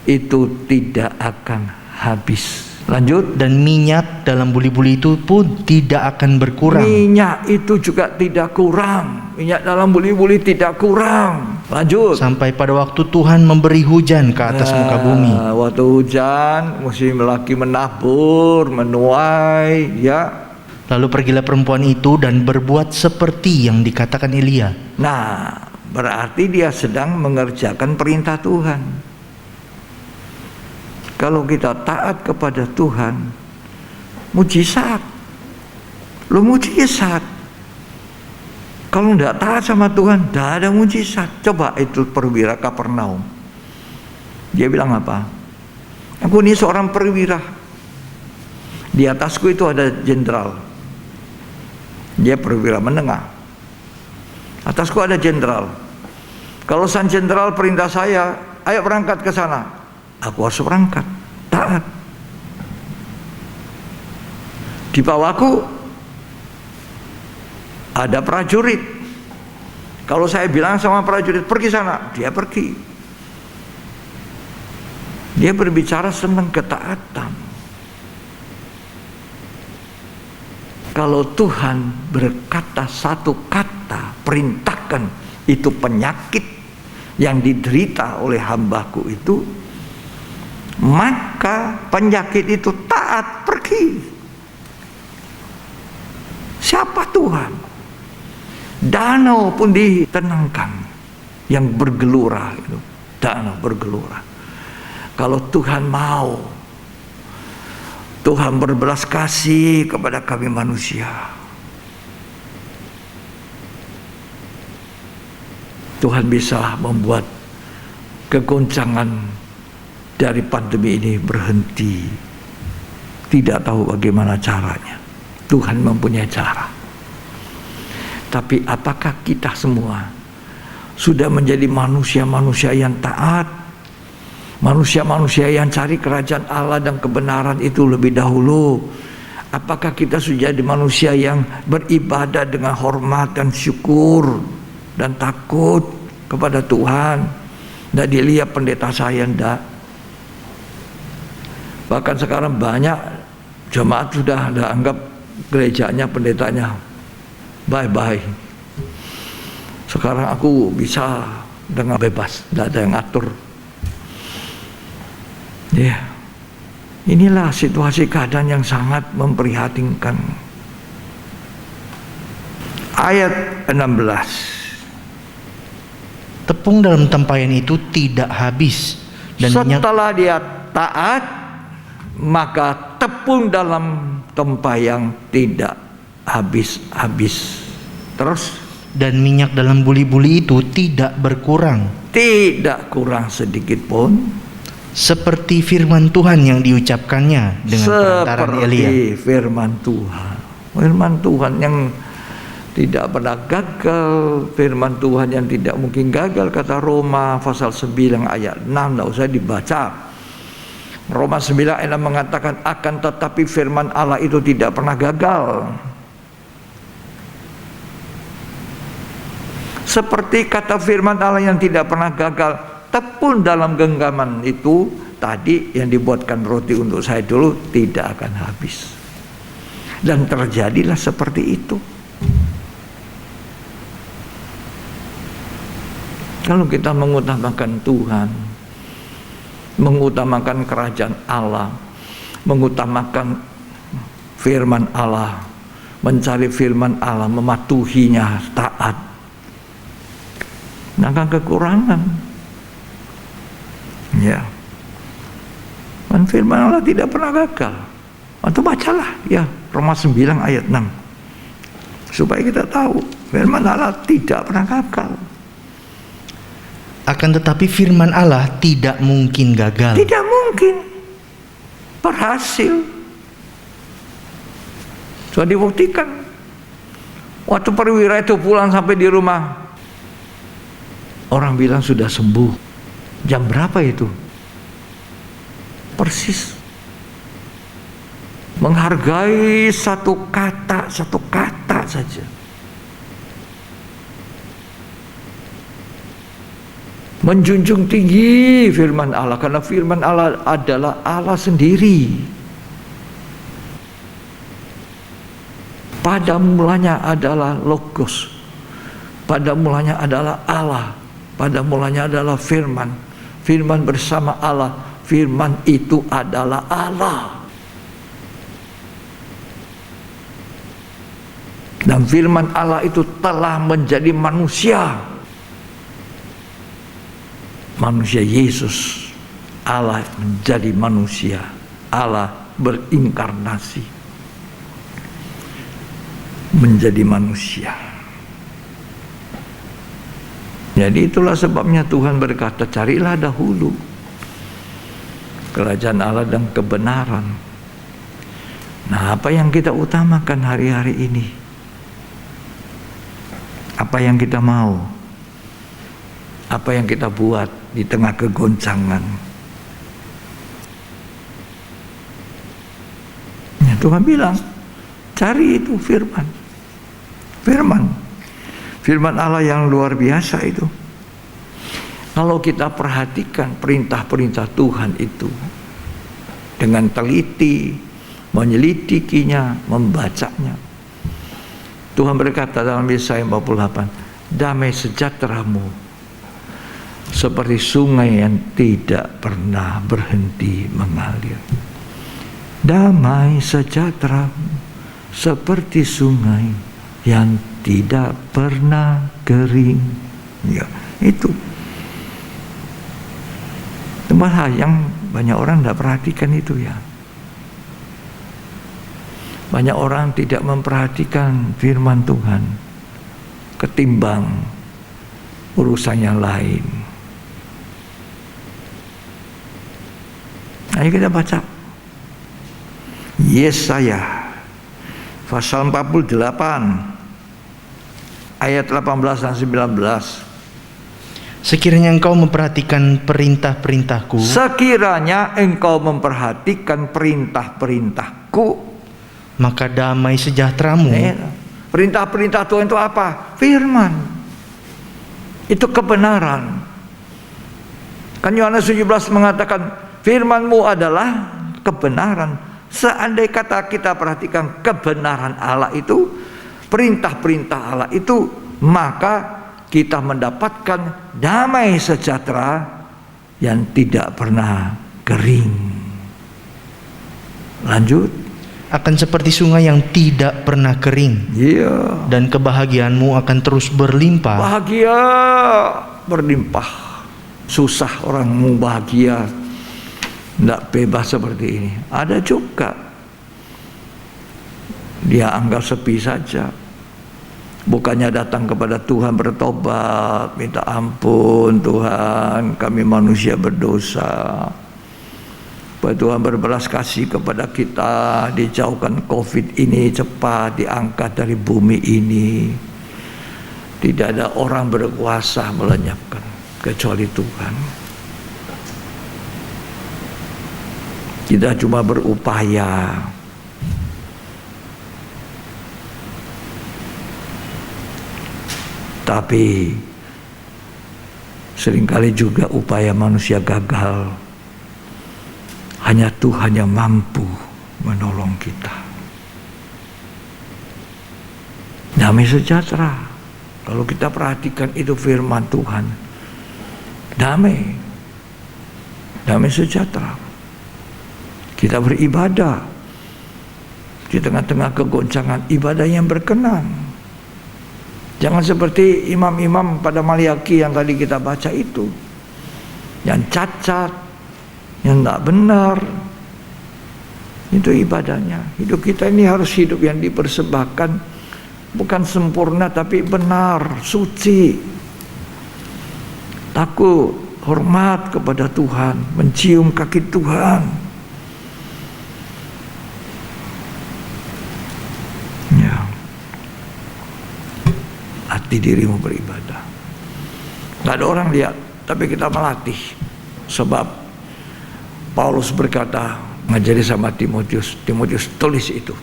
itu tidak akan habis. Lanjut. Dan minyak dalam buli-buli itu pun tidak akan berkurang. Minyak itu juga tidak kurang. Minyak dalam buli-buli tidak kurang. Lanjut. Sampai pada waktu Tuhan memberi hujan ke atas muka bumi. Waktu hujan mesti lagi menabur, menuai, ya. Lalu pergilah perempuan itu dan berbuat seperti yang dikatakan Elia. Nah, berarti dia sedang mengerjakan perintah Tuhan. Kalau kita taat kepada Tuhan, mujizat. Lo mujizat. Kalau tidak taat sama Tuhan, tidak ada mujizat. Coba itu perwira Kapernaum. Dia bilang apa? Aku ini seorang perwira. Di atasku itu ada jenderal. Dia perwira menengah. Atasku ada jenderal. Kalau sang jenderal perintah saya, ayo berangkat ke sana. Aku harus berangkat, taat. Di bawahku ada prajurit. Kalau saya bilang sama prajurit pergi sana, dia pergi. Dia berbicara tentang ketaatan. Kalau Tuhan berkata satu kata, perintahkan, itu penyakit yang diderita oleh hambaku itu, maka penyakit itu taat pergi. Siapa Tuhan? Danau pun ditenangkan, yang bergelora itu, danau bergelora. Kalau Tuhan mau, Tuhan berbelas kasih kepada kami manusia, Tuhan bisa membuat kegoncangan dari pandemi ini berhenti. Tidak tahu bagaimana caranya. Tuhan mempunyai cara. Tapi apakah kita semua sudah menjadi manusia-manusia yang taat, manusia-manusia yang cari kerajaan Allah dan kebenaran itu lebih dahulu? Apakah kita sudah jadi manusia yang beribadah dengan hormat dan syukur dan takut kepada Tuhan? Tidak dilihat pendeta saya, tidak. Bahkan sekarang banyak jemaat sudah anggap gerejanya, pendetanya bye-bye. Sekarang aku bisa dengan bebas, tidak ada yang atur. Ya, inilah situasi keadaan yang sangat memprihatinkan. Ayat 16. Tepung dalam tempayan itu tidak habis, dan setelah dia taat, maka tepung dalam tempayan tidak habis-habis. Terus, dan minyak dalam buli-buli itu tidak berkurang, tidak kurang sedikit pun, seperti firman Tuhan yang diucapkannya dengan perantaran Elia. Seperti firman Tuhan. Firman Tuhan yang tidak pernah gagal, firman Tuhan yang tidak mungkin gagal, kata Roma pasal 9 ayat 6, tidak usah dibaca. Roma 9 ayat 6 mengatakan, akan tetapi firman Allah itu tidak pernah gagal. Seperti kata firman Allah yang tidak pernah gagal, tepung dalam genggaman itu tadi yang dibuatkan roti untuk saya dulu tidak akan habis. Dan terjadilah seperti itu. Kalau kita mengutamakan Tuhan, mengutamakan kerajaan Allah, mengutamakan firman Allah, mencari firman Allah, mematuhinya, taat, akan kekurangan. Ya, dan firman Allah tidak pernah gagal. Atau bacalah ya Roma 9 ayat 6, supaya kita tahu firman Allah tidak pernah gagal. Akan tetapi firman Allah tidak mungkin gagal. Tidak mungkin berhasil. Sudah dibuktikan. Waktu perwira itu pulang sampai di rumah, orang bilang sudah sembuh. Jam berapa itu? Persis. Menghargai satu kata saja. Menjunjung tinggi firman Allah, karena firman Allah adalah Allah sendiri. Pada mulanya adalah Logos, pada mulanya adalah Allah, pada mulanya adalah firman. Firman bersama Allah, firman itu adalah Allah. Dan firman Allah itu telah menjadi manusia. Manusia Yesus, Allah menjadi manusia, Allah berinkarnasi menjadi manusia. Jadi itulah sebabnya Tuhan berkata, carilah dahulu kerajaan Allah dan kebenaran. Nah, apa yang kita utamakan hari-hari ini? Apa yang kita mau? Apa yang kita buat di tengah kegoncangan? Ya, Tuhan bilang, cari itu firman. Firman Allah yang luar biasa itu. Kalau kita perhatikan perintah-perintah Tuhan itu dengan teliti, menyelidikinya, membacanya. Tuhan berkata dalam Yesaya 48, damai sejahteramu seperti sungai yang tidak pernah berhenti mengalir. Damai sejahtera seperti sungai yang tidak pernah kering. Ya, itu hal yang banyak orang tidak perhatikan itu ya. Banyak orang tidak memperhatikan firman Tuhan ketimbang urusan yang lain. Ayo kita baca Yesaya pasal 48 ayat 18 dan 19. Sekiranya engkau memperhatikan perintah-perintahku, Sekiranya engkau memperhatikan perintah-perintahku, maka damai sejahteramu. Perintah-perintah Tuhan itu apa? Firman. Itu kebenaran. Kan Yohanes 17 mengatakan firman-Mu adalah kebenaran. Seandai kata kita perhatikan kebenaran Allah itu, perintah-perintah Allah itu, maka kita mendapatkan damai sejahtera yang tidak pernah kering. Lanjut. Akan seperti sungai yang tidak pernah kering. Iya. Dan kebahagiaanmu akan terus berlimpah. Bahagia berlimpah. Susah orang mau bahagia, tidak bebas seperti ini. Ada juga dia anggap sepi saja. Bukannya datang kepada Tuhan bertobat, minta ampun Tuhan, kami manusia berdosa. Supaya Tuhan berbelas kasih kepada kita, dijauhkan COVID ini cepat diangkat dari bumi ini. Tidak ada orang berkuasa melenyapkan kecuali Tuhan. Kita cuma berupaya. Tapi seringkali juga upaya manusia gagal. Hanya Tuhan yang mampu menolong kita. Damai sejahtera. Kalau kita perhatikan itu firman Tuhan. Damai. Damai sejahtera. Kita beribadah. Di tengah-tengah kegoncangan ibadah yang berkenan. Jangan seperti imam-imam pada Maliaki yang tadi kita baca itu. Yang cacat, yang tidak benar. Itu ibadahnya. Hidup kita ini harus hidup yang dipersembahkan. Bukan sempurna tapi benar, suci. Takut, hormat kepada Tuhan. Mencium kaki Tuhan. Ya. Latih dirimu beribadah. Gak ada orang lihat, tapi kita melatih. Sebab Paulus berkata, ngajari sama Timotius, Timotius tulis itu.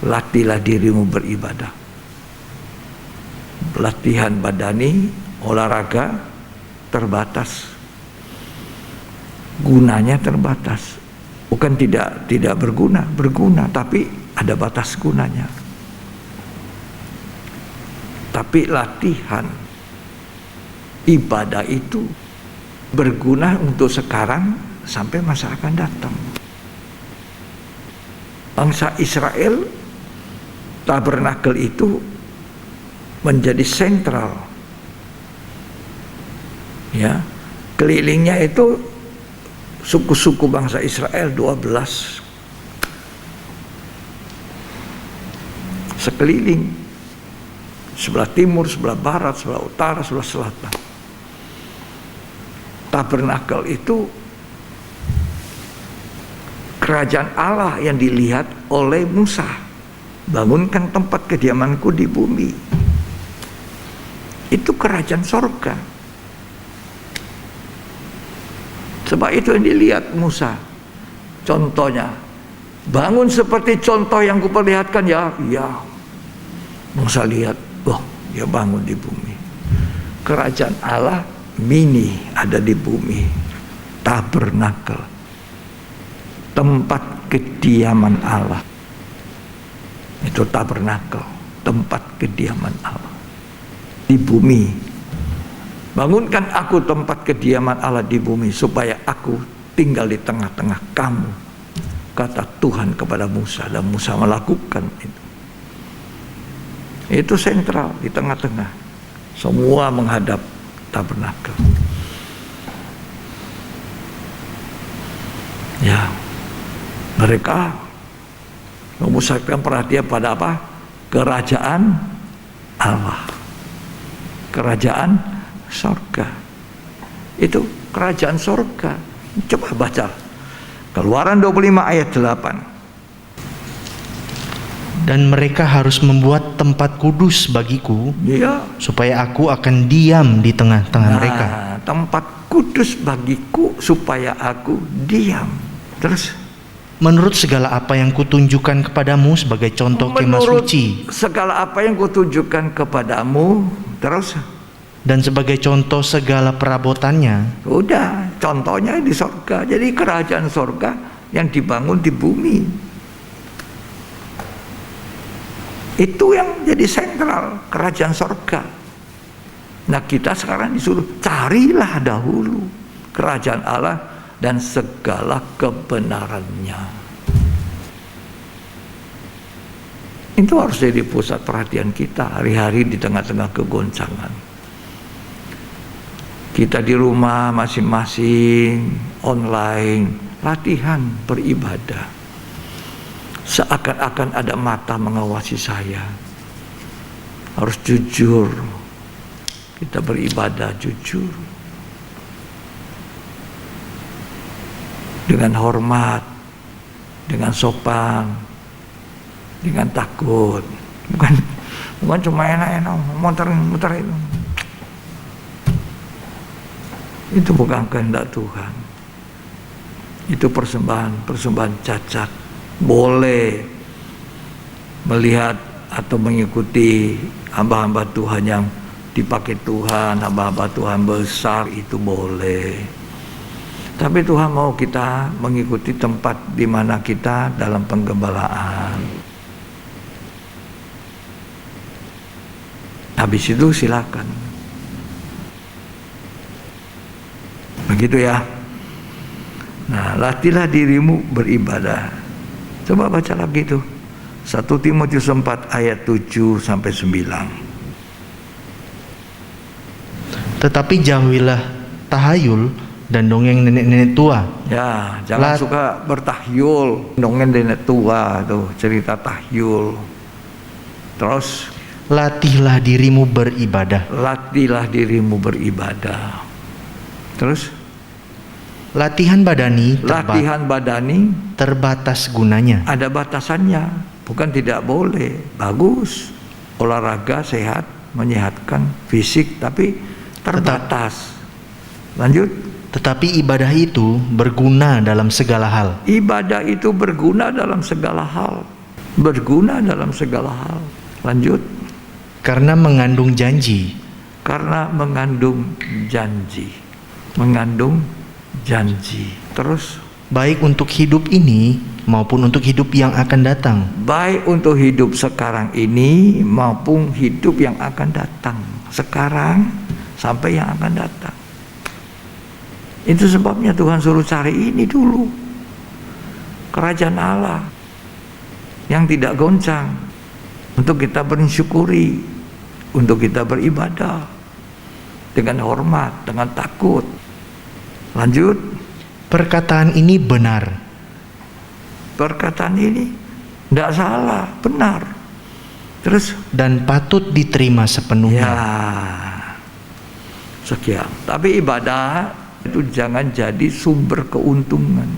Latihlah dirimu beribadah. Latihan badani, olahraga terbatas. Gunanya terbatas. Bukan tidak berguna, tapi ada batas gunanya. Tapi latihan ibadah itu berguna untuk sekarang sampai masa akan datang. Bangsa Israel, tabernakel itu menjadi sentral. Ya, kelilingnya itu suku-suku bangsa Israel 12. Sekeliling. Sebelah timur, sebelah barat, sebelah utara, sebelah selatan. Tabernakel itu kerajaan Allah yang dilihat oleh Musa. Bangunkan tempat kediamanku di bumi. Itu kerajaan sorga. Sebab itu yang dilihat Musa. Contohnya, bangun seperti contoh yang kuperlihatkan ya. Ya. Musa lihat. Oh, dia bangun di bumi. Kerajaan Allah mini ada di bumi. Tabernakel. Tempat kediaman Allah. Itu tabernakel. Tempat kediaman Allah. Di bumi. Bangunkan aku tempat kediaman Allah di bumi, supaya aku tinggal di tengah-tengah kamu, kata Tuhan kepada Musa. Dan Musa melakukan itu. Itu sentral di tengah-tengah. Semua menghadap tabernakel. Ya, mereka memusatkan perhatian pada apa? Kerajaan Allah, kerajaan sorga. Itu kerajaan sorga. Coba baca Keluaran 25 ayat 8. Dan mereka harus membuat tempat kudus bagiku, Iya. supaya aku akan diam di tengah-tengah mereka. Tempat kudus bagiku supaya aku diam. Terus Menurut segala apa yang kutunjukkan kepadamu sebagai contoh kemah suci, segala apa yang kutunjukkan kepadamu, terus dan sebagai contoh segala perabotannya, udah, contohnya di sorga. Jadi kerajaan sorga yang dibangun di bumi, itu yang jadi sentral kerajaan sorga. Nah, kita sekarang disuruh carilah dahulu kerajaan Allah dan segala kebenarannya. Itu harus jadi pusat perhatian kita hari-hari di tengah-tengah kegoncangan. Kita di rumah masing-masing, online, latihan beribadah. Seakan-akan ada mata mengawasi saya. Harus jujur. Kita beribadah jujur. Dengan hormat, dengan sopan, dengan takut. Bukan cuma enak-enak, muter-muter itu. Itu bukan kehendak Tuhan. Itu persembahan cacat. Boleh melihat atau mengikuti hamba-hamba Tuhan yang dipakai Tuhan, hamba-hamba Tuhan besar, itu boleh. Tapi Tuhan mau kita mengikuti tempat di mana kita dalam penggembalaan. Habis itu silakan. Begitu ya. Nah, latihlah dirimu beribadah. Coba baca lagi tuh. 1 Timotius 4 ayat 7 sampai 9. tetapi jauhilah tahayul dan dongeng nenek-nenek tua. Ya, jangan suka bertahyul, dongeng nenek tua tuh, cerita tahyul. Terus Latihlah dirimu beribadah. latihlah dirimu beribadah. Terus Latihan badani latihan badani terbatas gunanya. ada batasannya, bukan tidak boleh. Bagus, olahraga sehat, menyehatkan fisik, tapi terbatas. Lanjut. Tetapi ibadah itu berguna dalam segala hal. Ibadah itu berguna dalam segala hal. Berguna dalam segala hal. Lanjut. Karena mengandung janji. Karena mengandung janji. Mengandung janji. Terus Baik untuk hidup ini maupun untuk hidup yang akan datang. baik untuk hidup sekarang ini maupun hidup yang akan datang. Sekarang sampai yang akan datang. Itu sebabnya Tuhan suruh cari ini dulu. Kerajaan Allah yang tidak goncang, untuk kita bersyukuri, untuk kita beribadah dengan hormat, dengan takut. Lanjut. Perkataan ini benar. Perkataan ini tidak salah, benar. Terus Dan patut diterima sepenuhnya. ya, sekian. Tapi ibadah itu jangan jadi sumber keuntungan.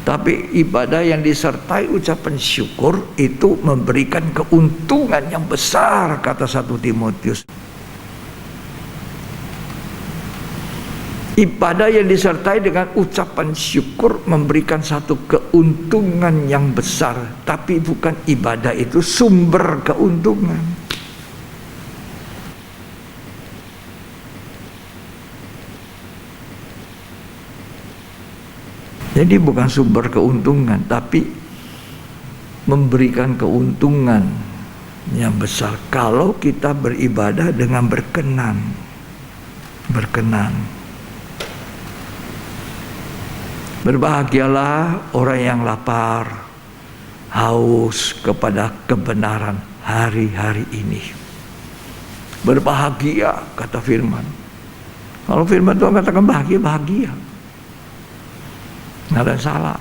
Tapi ibadah yang disertai ucapan syukur itu memberikan keuntungan yang besar, kata 1 Timotius. Ibadah yang disertai dengan ucapan syukur memberikan satu keuntungan yang besar. Tapi bukan ibadah itu sumber keuntungan. Jadi bukan sumber keuntungan, tapi memberikan keuntungan yang besar kalau kita beribadah dengan berkenan. berkenan. Berbahagialah orang yang lapar, haus kepada kebenaran hari-hari ini. Berbahagia, kata firman. Kalau firman Tuhan katakan bahagia, bahagia. Nggak ada yang salah.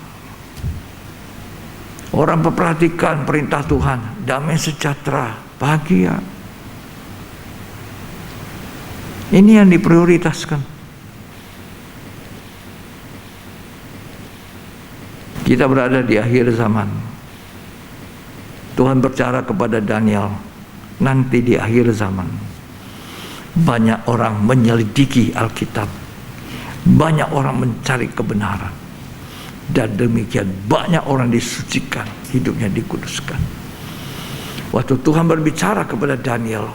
Orang memperhatikan perintah Tuhan, damai sejahtera, bahagia. Ini yang diprioritaskan. Kita berada di akhir zaman. Tuhan berbicara kepada Daniel, nanti di akhir zaman banyak orang menyelidiki Alkitab, banyak orang mencari kebenaran, dan demikian banyak orang disucikan, hidupnya dikuduskan. Waktu Tuhan berbicara kepada Daniel,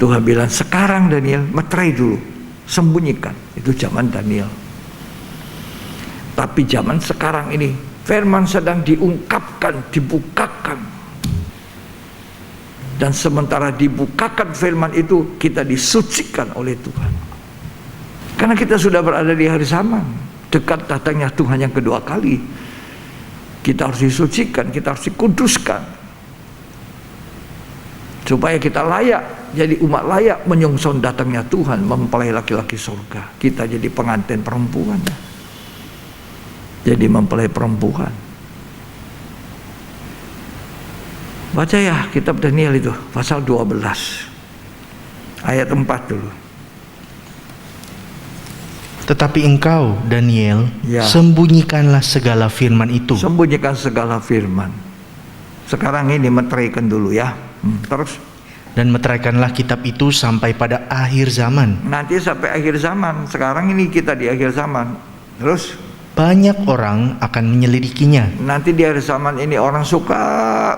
Tuhan bilang, sekarang Daniel, meterai dulu, sembunyikan. Itu zaman Daniel. Tapi zaman sekarang ini firman sedang diungkapkan, dibukakan. Dan sementara dibukakan firman itu, kita disucikan oleh Tuhan. Karena kita sudah berada di hari zaman, dekat datangnya Tuhan yang kedua kali. Kita harus disucikan, kita harus dikuduskan, supaya kita layak, jadi umat layak menyongsong datangnya Tuhan, mempelai laki-laki surga. Kita jadi pengantin perempuan, jadi mempelai perempuan. Baca ya kitab Daniel itu, pasal 12 ayat 4 dulu. Tetapi engkau, Daniel, Ya. sembunyikanlah segala firman itu. Sembunyikan segala firman. Sekarang ini meteraikan dulu ya. Terus Dan meteraikanlah kitab itu sampai pada akhir zaman. nanti sampai akhir zaman. Sekarang ini kita di akhir zaman. Terus Banyak orang akan menyelidikinya. nanti di akhir zaman ini orang suka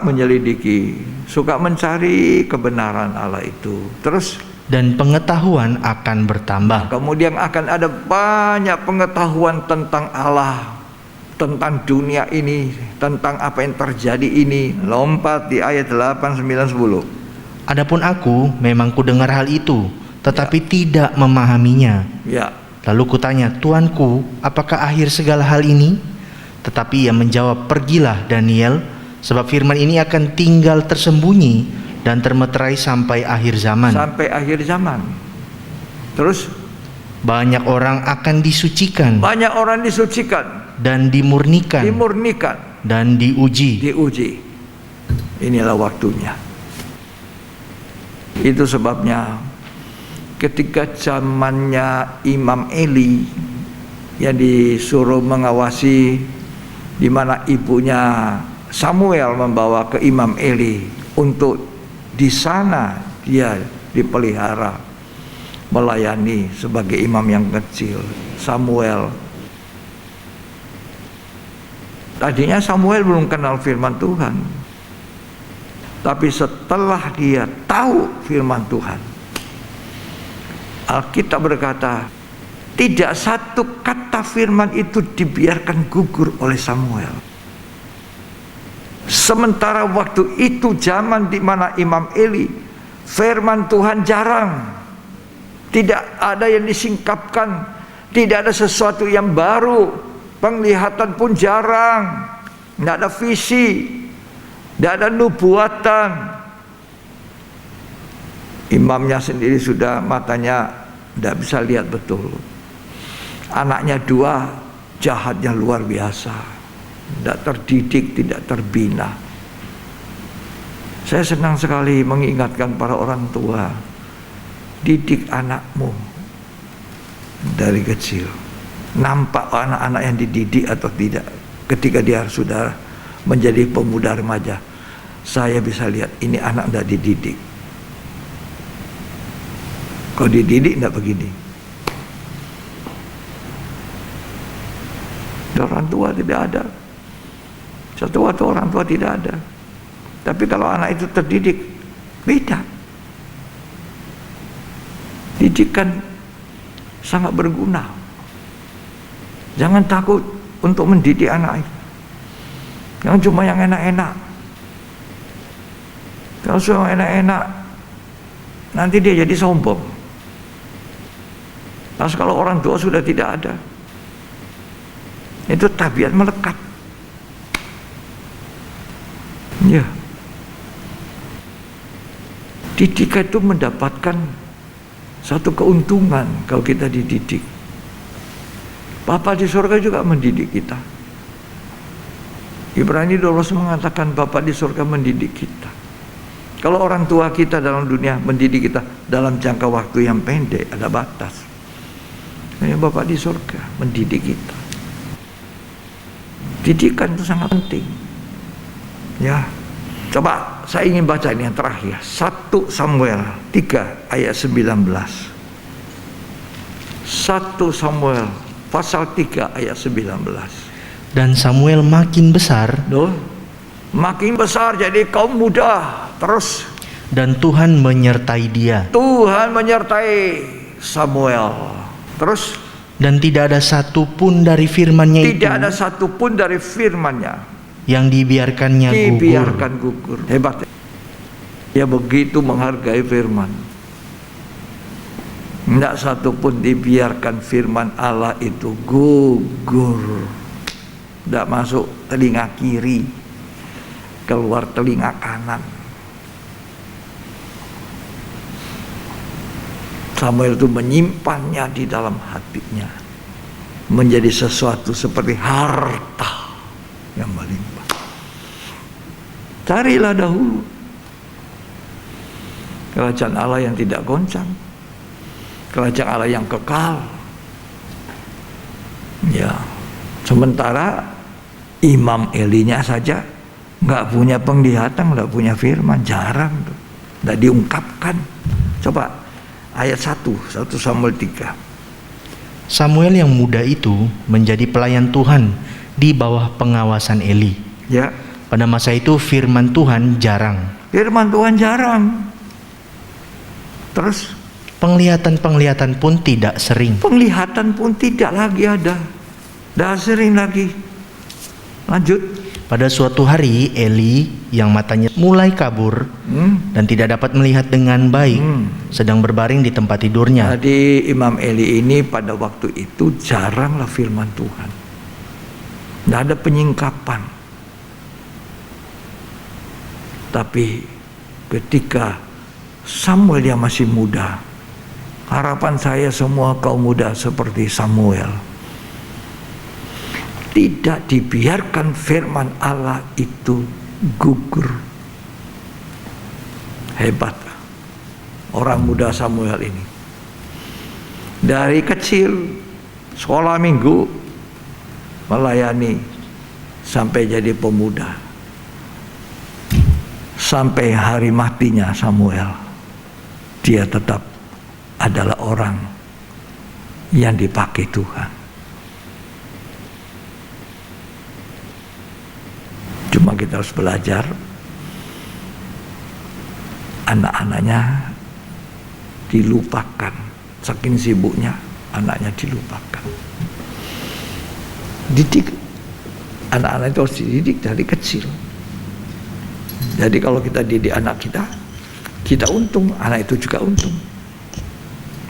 menyelidiki, suka mencari kebenaran Allah itu. Terus Dan pengetahuan akan bertambah. kemudian akan ada banyak pengetahuan tentang Allah, tentang dunia ini, tentang apa yang terjadi ini. Lompat di ayat 8, 9, 10. Adapun aku memang kudengar hal itu, tetapi tidak memahaminya. Ya, Lalu kutanya, Tuanku, apakah akhir segala hal ini? Tetapi ia menjawab, pergilah Daniel, sebab firman ini akan tinggal tersembunyi dan termeterai sampai akhir zaman. sampai akhir zaman. Terus Banyak orang akan disucikan banyak orang disucikan, dan dimurnikan dimurnikan, dan diuji. diuji. Inilah waktunya. Itu sebabnya ketika zamannya Imam Eli yang disuruh mengawasi, di mana ibunya Samuel membawa ke Imam Eli untuk di sana dia dipelihara, melayani sebagai imam yang kecil. Samuel, tadinya Samuel belum kenal firman Tuhan, tapi setelah dia tahu firman Tuhan, Alkitab berkata tidak satu kata firman itu dibiarkan gugur oleh Samuel. Sementara waktu itu zaman di mana Imam Eli, firman Tuhan jarang, tidak ada yang disingkapkan, tidak ada sesuatu yang baru, penglihatan pun jarang, tidak ada visi, tidak ada nubuatan. Imamnya sendiri sudah matanya tidak bisa lihat betul. Anaknya dua, jahatnya luar biasa, tidak terdidik, tidak terbina. Saya senang sekali mengingatkan para orang tua, didik anakmu dari kecil. Nampak anak-anak yang dididik atau tidak ketika dia sudah menjadi pemuda remaja. Saya bisa lihat ini anak tidak dididik. Kalau dididik tidak begini. Orang tua tidak ada. Satu orang tua tidak ada. Tapi kalau anak itu terdidik, beda. Didikan sangat berguna. Jangan takut untuk mendidik anak itu. Jangan cuma yang enak-enak. Kalau cuma enak-enak, nanti dia jadi sombong. Terus kalau orang tua sudah tidak ada, itu tabiat melekat. Ya, didikan itu mendapatkan satu keuntungan kalau kita dididik. Bapa di surga juga mendidik kita. Ibrani 12 mengatakan Bapa di surga mendidik kita. Kalau orang tua kita dalam dunia mendidik kita dalam jangka waktu yang pendek, ada batas. Ini Bapa di surga mendidik kita. Didikan itu sangat penting. Ya, coba saya ingin baca ini yang terakhir, 1 Samuel 3 ayat 19. 1 Samuel pasal 3 ayat 19. Dan Samuel makin besar, Makin besar jadi kaum muda. Terus dan Tuhan menyertai dia. Tuhan menyertai Samuel. Terus Dan tidak ada satu pun dari firman-Nya itu tidak ada satu pun dari firman-Nya yang dibiarkannya dibiarkan gugur. Hebat. Dia begitu menghargai firman. Tidak satu pun dibiarkan firman Allah itu gugur. Tidak masuk telinga kiri, keluar telinga kanan. Samuel itu menyimpannya di dalam hatinya, menjadi sesuatu seperti harta yang melimpah. Carilah dahulu kerajaan Allah yang tidak goncang, kerajaan Allah yang kekal. Ya, sementara Imam Elinya saja nggak punya penglihatan, nggak punya firman, jarang tuh, nggak diungkapkan. Coba ayat 1 Samuel 3. Samuel yang muda itu menjadi pelayan Tuhan di bawah pengawasan Eli. Ya, Pada masa itu firman Tuhan jarang. firman Tuhan jarang. Terus Penglihatan-penglihatan pun tidak sering. penglihatan pun tidak lagi ada, dah sering lagi. Lanjut. Pada suatu hari Eli yang matanya mulai kabur dan tidak dapat melihat dengan baik sedang berbaring di tempat tidurnya. Jadi Imam Eli ini pada waktu itu jaranglah firman Tuhan. Tidak ada penyingkapan. Tapi ketika Samuel yang masih muda, harapan saya semua kaum muda seperti Samuel, tidak dibiarkan firman Allah itu gugur. Hebat orang muda Samuel ini. Dari kecil sekolah minggu melayani sampai jadi pemuda. Sampai hari matinya Samuel, dia tetap adalah orang yang dipakai Tuhan. Cuma kita harus belajar, anak-anaknya dilupakan, saking sibuknya anaknya dilupakan. Didik anak-anak itu harus dididik dari kecil. Jadi kalau kita didik anak kita, kita untung, anak itu juga untung.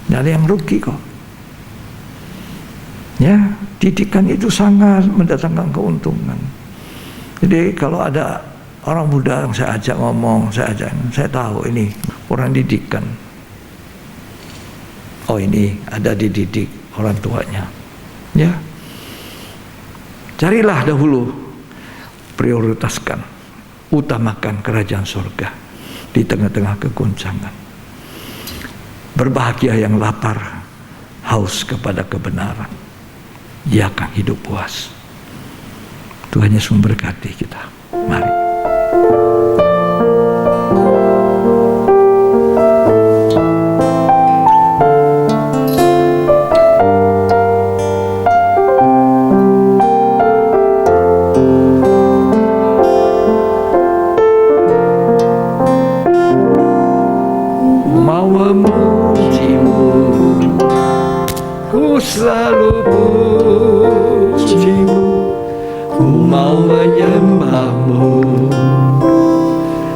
Tidak ada yang rugi kok. Ya, didikan itu sangat mendatangkan keuntungan. Jadi kalau ada orang muda yang saya ajak ngomong, saya tahu ini orang didikan. Oh ini ada dididik orang tuanya. Ya, carilah dahulu, prioritaskan, utamakan kerajaan surga di tengah-tengah kegoncangan. Berbahagia yang lapar, haus kepada kebenaran. Ia akan hidup puas. Tuhan Yesus memberkati kita. Mari. Mau memujimu, ku selalu pujimu. Ku mau menyembahmu,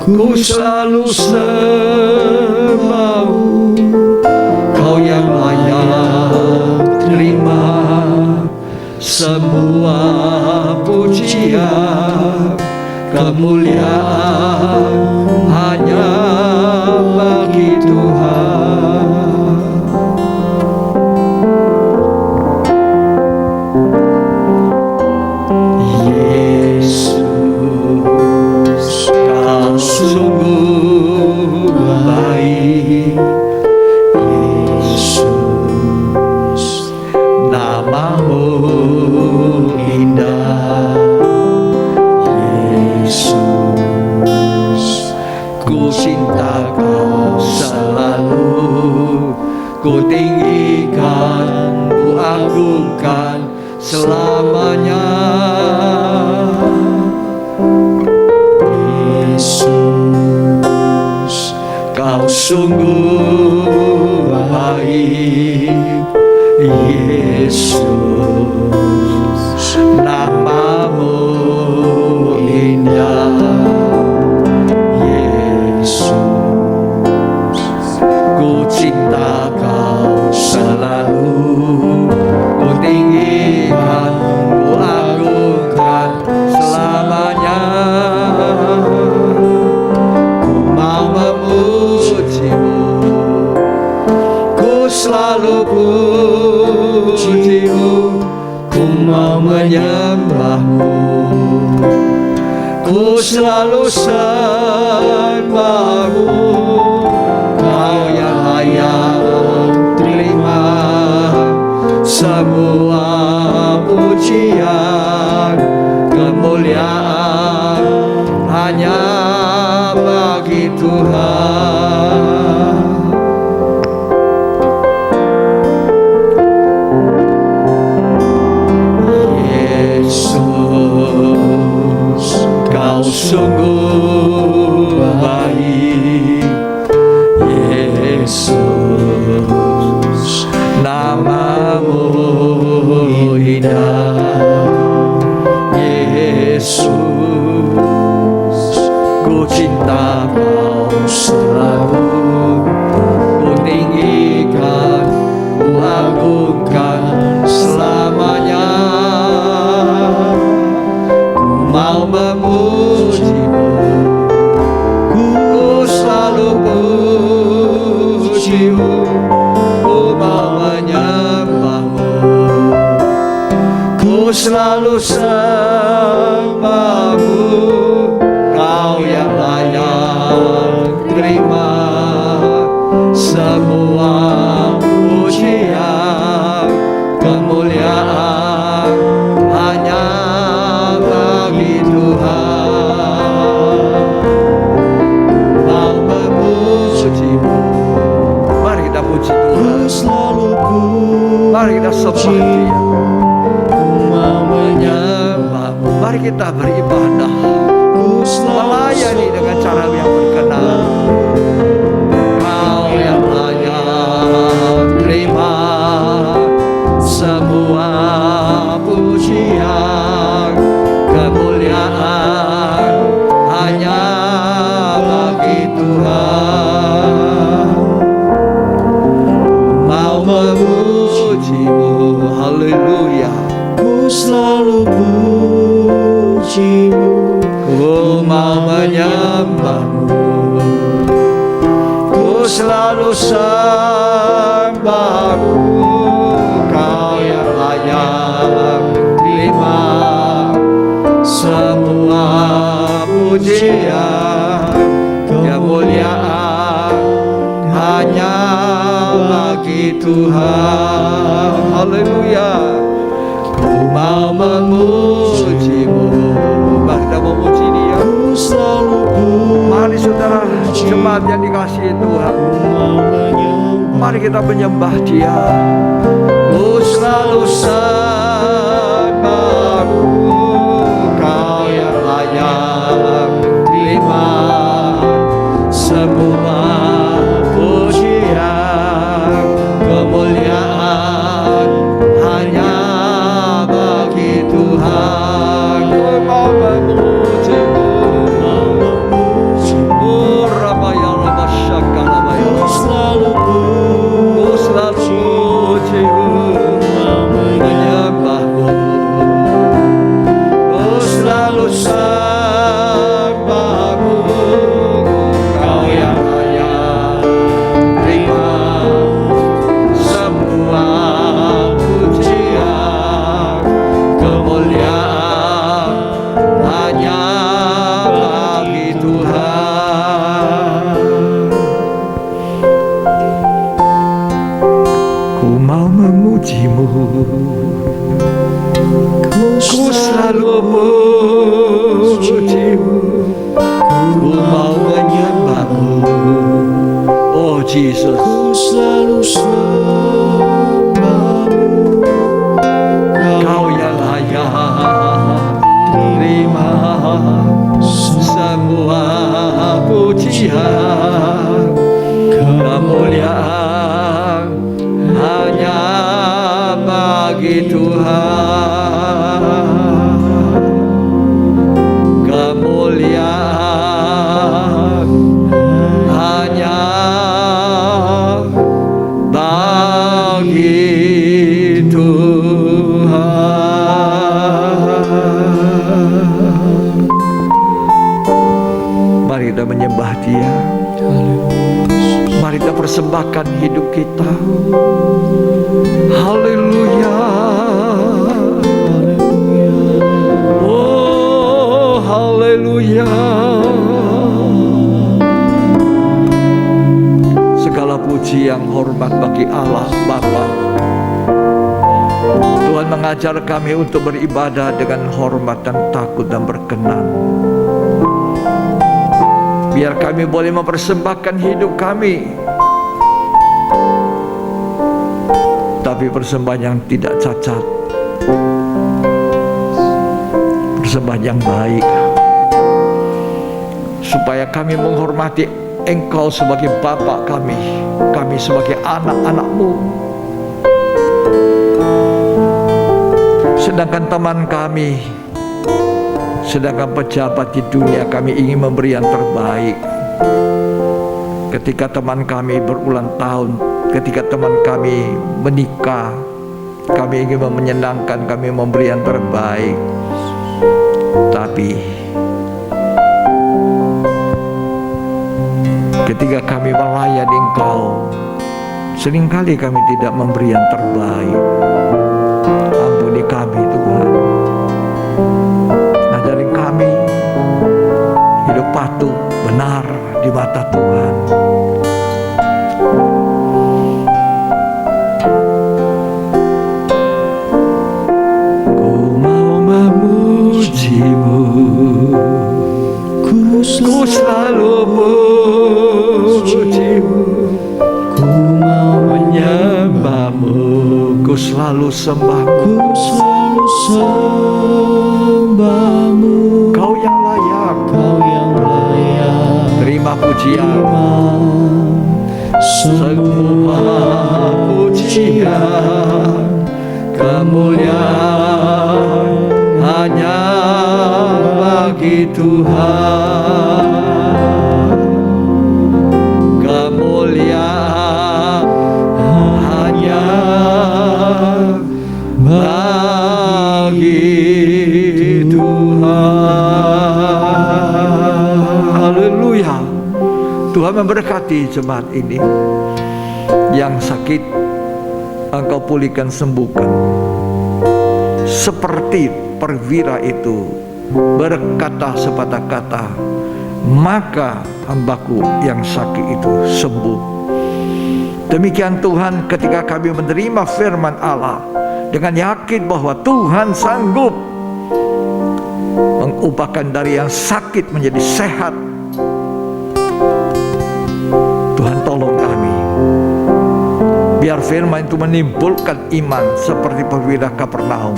ku selalu sembahmu. tinggikan, ku agungkan selamanya. Yesus, Kau sungguh baik, Yesus, namamu indah, Yesus, ku cinta kau selalu, ku tinggikan, ku agungkan selamanya. Ku mau memujimu, ku selalu pujimu, ku mau menyembahmu, ku selalu sembahmu. Kau yang layak terima semua pujian, kemuliaan hanya bagi Tuhan. Yesus, kau sungguh baik, Yesus, namamu indah, Yesus, ku cinta kau selalu, ku tinggikan, ku agungkan selamanya. Ku mau memujimu, ku selalu pujimu, ku mau menyembahmu, ku selalu sembahmu. Kau yang layak terima semua pujian, kemuliaan hanya bagi Tuhan. Mau memujimu, mari kita puji Tuhan, mari kita sembah Dia, menyembahmu. Mari kita beribadah, melayani dengan cara yang berkenan. Kau yang layak terima semua pujian, kemuliaan hanya bagi Tuhan. Mau memujimu, haleluya. ku selalu pujimu, Ku mau menyembahmu, ku selalu sembahmu. Kau yang layak terima semua pujian, kemuliaan hanya bagi Tuhan. Haleluya. Ku mau memujimu, mari kita memuji Dia. ku selalu Mari saudara jemaat yang dikasihi Tuhan, mari kita menyembah Dia. Ku selalu sembahmu, Kau yang layak terima semua pujian, kemuliaan hanya bagi Tuhan. Ku mau memujimu, Rabaya Rabashaka Rabaya, ku selalu pujimu, menyembahmu, ku selalu sembahmu. Kau yang layak terima semua pujian, kemuliaan hanya bagi Tuhan. Ku mau memujimu, ku selalu pujimu, ku mau menyembahmu. Oh Jesus, selalu bagi Tuhan, kemuliaan hanya bagi Tuhan. Mari kita menyembah Dia. Mari kita persembahkan hidup kita. Haleluya. Oh, haleluya. Segala puji yang hormat bagi Allah Bapa. Tuhan mengajar kami untuk beribadah dengan hormat dan takut dan berkenan. Biar kami boleh mempersembahkan hidup kami, tapi persembahan yang tidak cacat, persembahan yang baik, supaya kami menghormati Engkau sebagai Bapa kami sebagai anak-anak-Mu. Sedangkan teman kami, sedangkan pejabat di dunia, kami ingin memberi yang terbaik. Ketika teman kami berulang tahun, ketika teman kami menikah, kami ingin menyenangkan, kami memberi yang terbaik. Tapi ketika kami melayani Engkau, seringkali kami tidak memberi yang terbaik. Ampuni kami Tuhan. Ajari kami hidup patuh, benar di mata Tuhan. Ku mau memuji-Mu, ku selalu memuji-Mu, ku mau menyembah-Mu, ku selalu sembah-Mu, ku selalu sembah-Mu. Kau yang layak, Kau yang layak. Terima pujian, semua pujian, kemuliaan hanya bagi Tuhan. Kemuliaan hanya bagi Tuhan. Haleluya. Tuhan memberkati jemaat ini. Yang sakit Engkau pulihkan, sembuhkan. Seperti perwira itu berkata sepatah kata, maka hambaku yang sakit itu sembuh. Demikian Tuhan, ketika kami menerima firman Allah dengan yakin bahwa Tuhan sanggup mengubahkan dari yang sakit menjadi sehat. Tuhan tolong kami, biar firman itu menimbulkan iman seperti perwira Kapernaum.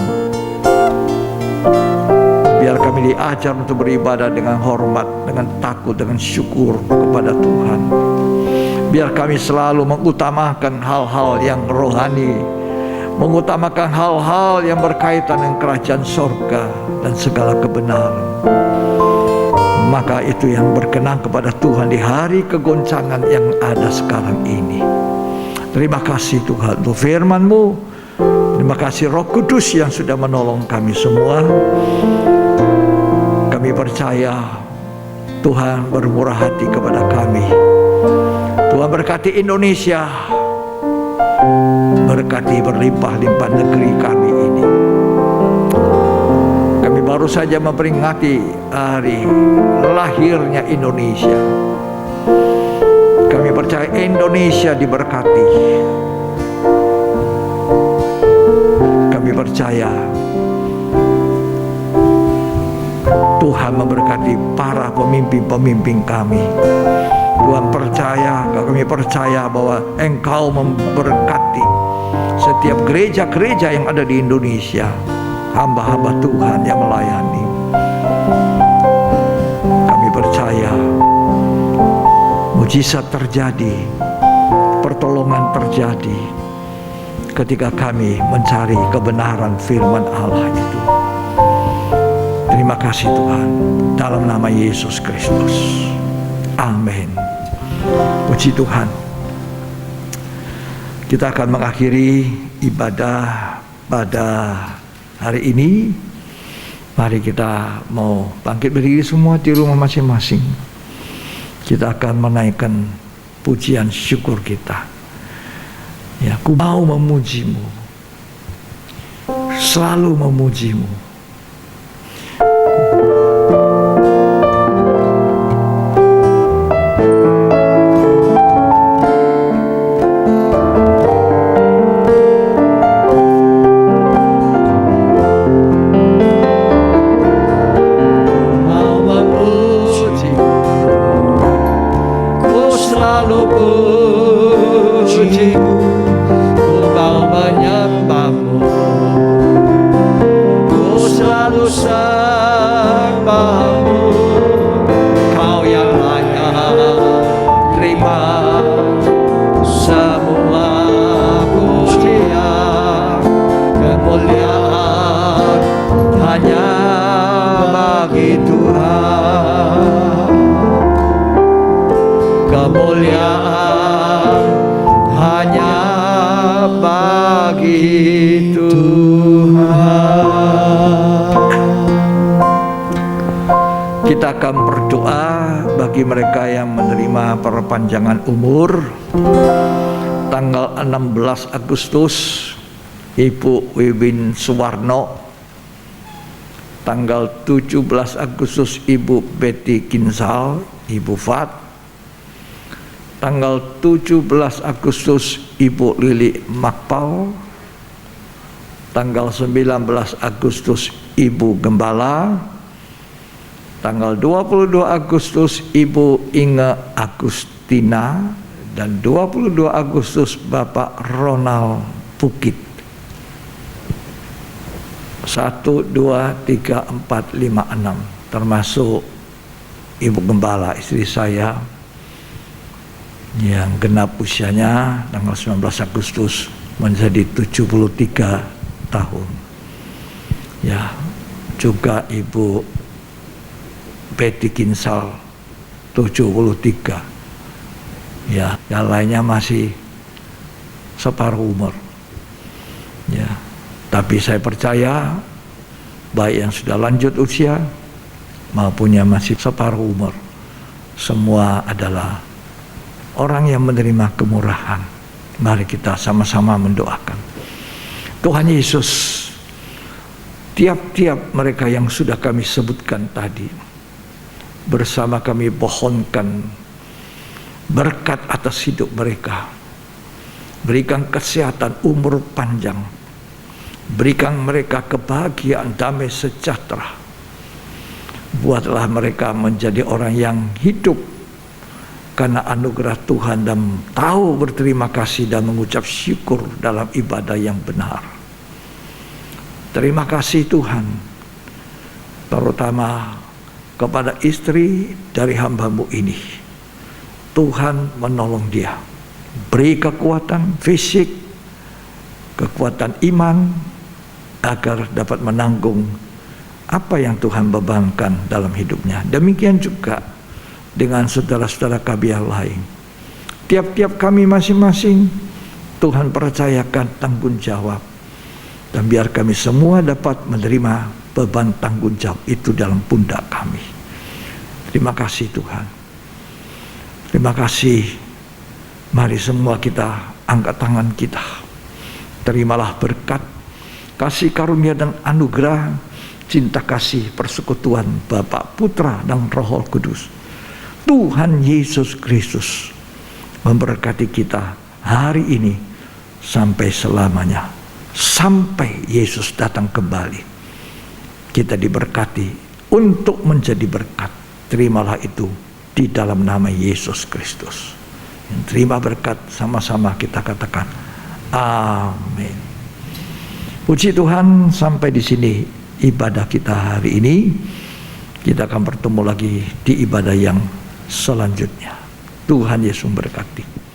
Biar kami diajar untuk beribadah dengan hormat, dengan takut, dengan syukur kepada Tuhan. Biar kami selalu mengutamakan hal-hal yang rohani, mengutamakan hal-hal yang berkaitan dengan kerajaan sorga dan segala kebenaran. Maka itu yang berkenan kepada Tuhan di hari kegoncangan yang ada sekarang ini. Terima kasih Tuhan untuk firman-Mu. Terima kasih Roh Kudus yang sudah menolong kami semua. Kami percaya Tuhan bermurah hati kepada kami. Tuhan berkati Indonesia, berkati berlimpah-limpah negeri kami ini. Kami baru saja memperingati hari lahirnya Indonesia. Kami percaya Indonesia diberkati. Kami percaya Tuhan memberkati para pemimpin-pemimpin kami. Tuhan percaya, kami percaya bahwa Engkau memberkati setiap gereja-gereja yang ada di Indonesia, hamba-hamba Tuhan yang melayani. Kami percaya mujizat terjadi, pertolongan terjadi, ketika kami mencari kebenaran firman Allah itu. Terima kasih Tuhan, dalam nama Yesus Kristus. Amin. Puji Tuhan. Kita akan mengakhiri ibadah pada hari ini. Mari kita mau bangkit berdiri semua di rumah masing-masing. Kita akan menaikkan pujian syukur kita. Ya, ku mau memujimu, selalu memujimu. Kita akan berdoa bagi mereka yang menerima perpanjangan umur. Tanggal 16 Agustus Ibu Wiwin Suwarno. Tanggal 17 Agustus Ibu Betty Kinsal, Ibu Fat. Tanggal 17 Agustus Ibu Lili Makpal. Tanggal 19 Agustus Ibu Gembala. Tanggal 22 Agustus Ibu Inge Agustina, dan 22 Agustus Bapak Ronald Bukit. 1, 2, 3, 4, 5, 6 termasuk Ibu Gembala, istri saya, yang genap usianya tanggal 19 Agustus menjadi 73 tahun. Ya, juga Ibu Betty Kinsal 73. Ya, yang lainnya masih separuh umur. Ya, tapi saya percaya baik yang sudah lanjut usia maupun yang masih separuh umur, semua adalah orang yang menerima kemurahan. Mari kita sama-sama mendoakan. Tuhan Yesus, tiap-tiap mereka yang sudah kami sebutkan tadi, bersama kami pohonkan berkat atas hidup mereka. Berikan kesehatan, umur panjang. Berikan mereka kebahagiaan, damai sejahtera. Buatlah mereka menjadi orang yang hidup karena anugerah Tuhan dan tahu berterima kasih dan mengucap syukur dalam ibadah yang benar. Terima kasih Tuhan, terutama kepada istri dari hamba-Mu ini. Tuhan menolong dia, beri kekuatan fisik, kekuatan iman, agar dapat menanggung apa yang Tuhan bebankan dalam hidupnya. Demikian juga dengan saudara-saudara kami yang lain. Tiap-tiap kami masing-masing, Tuhan percayakan tanggung jawab, dan biar kami semua dapat menerima beban tanggung jawab itu dalam pundak kami. Terima kasih Tuhan. Terima kasih. Mari semua kita angkat tangan kita. Terimalah berkat, kasih karunia dan anugerah, cinta kasih persekutuan Bapa, Putra dan Roh Kudus. Tuhan Yesus Kristus memberkati kita hari ini sampai selamanya. Sampai Yesus datang kembali, kita diberkati untuk menjadi berkat. Terimalah itu di dalam nama Yesus Kristus. Terima berkat, sama-sama kita katakan amin. Puji Tuhan, sampai di sini ibadah kita hari ini. Kita akan bertemu lagi di ibadah yang selanjutnya. Tuhan Yesus memberkati.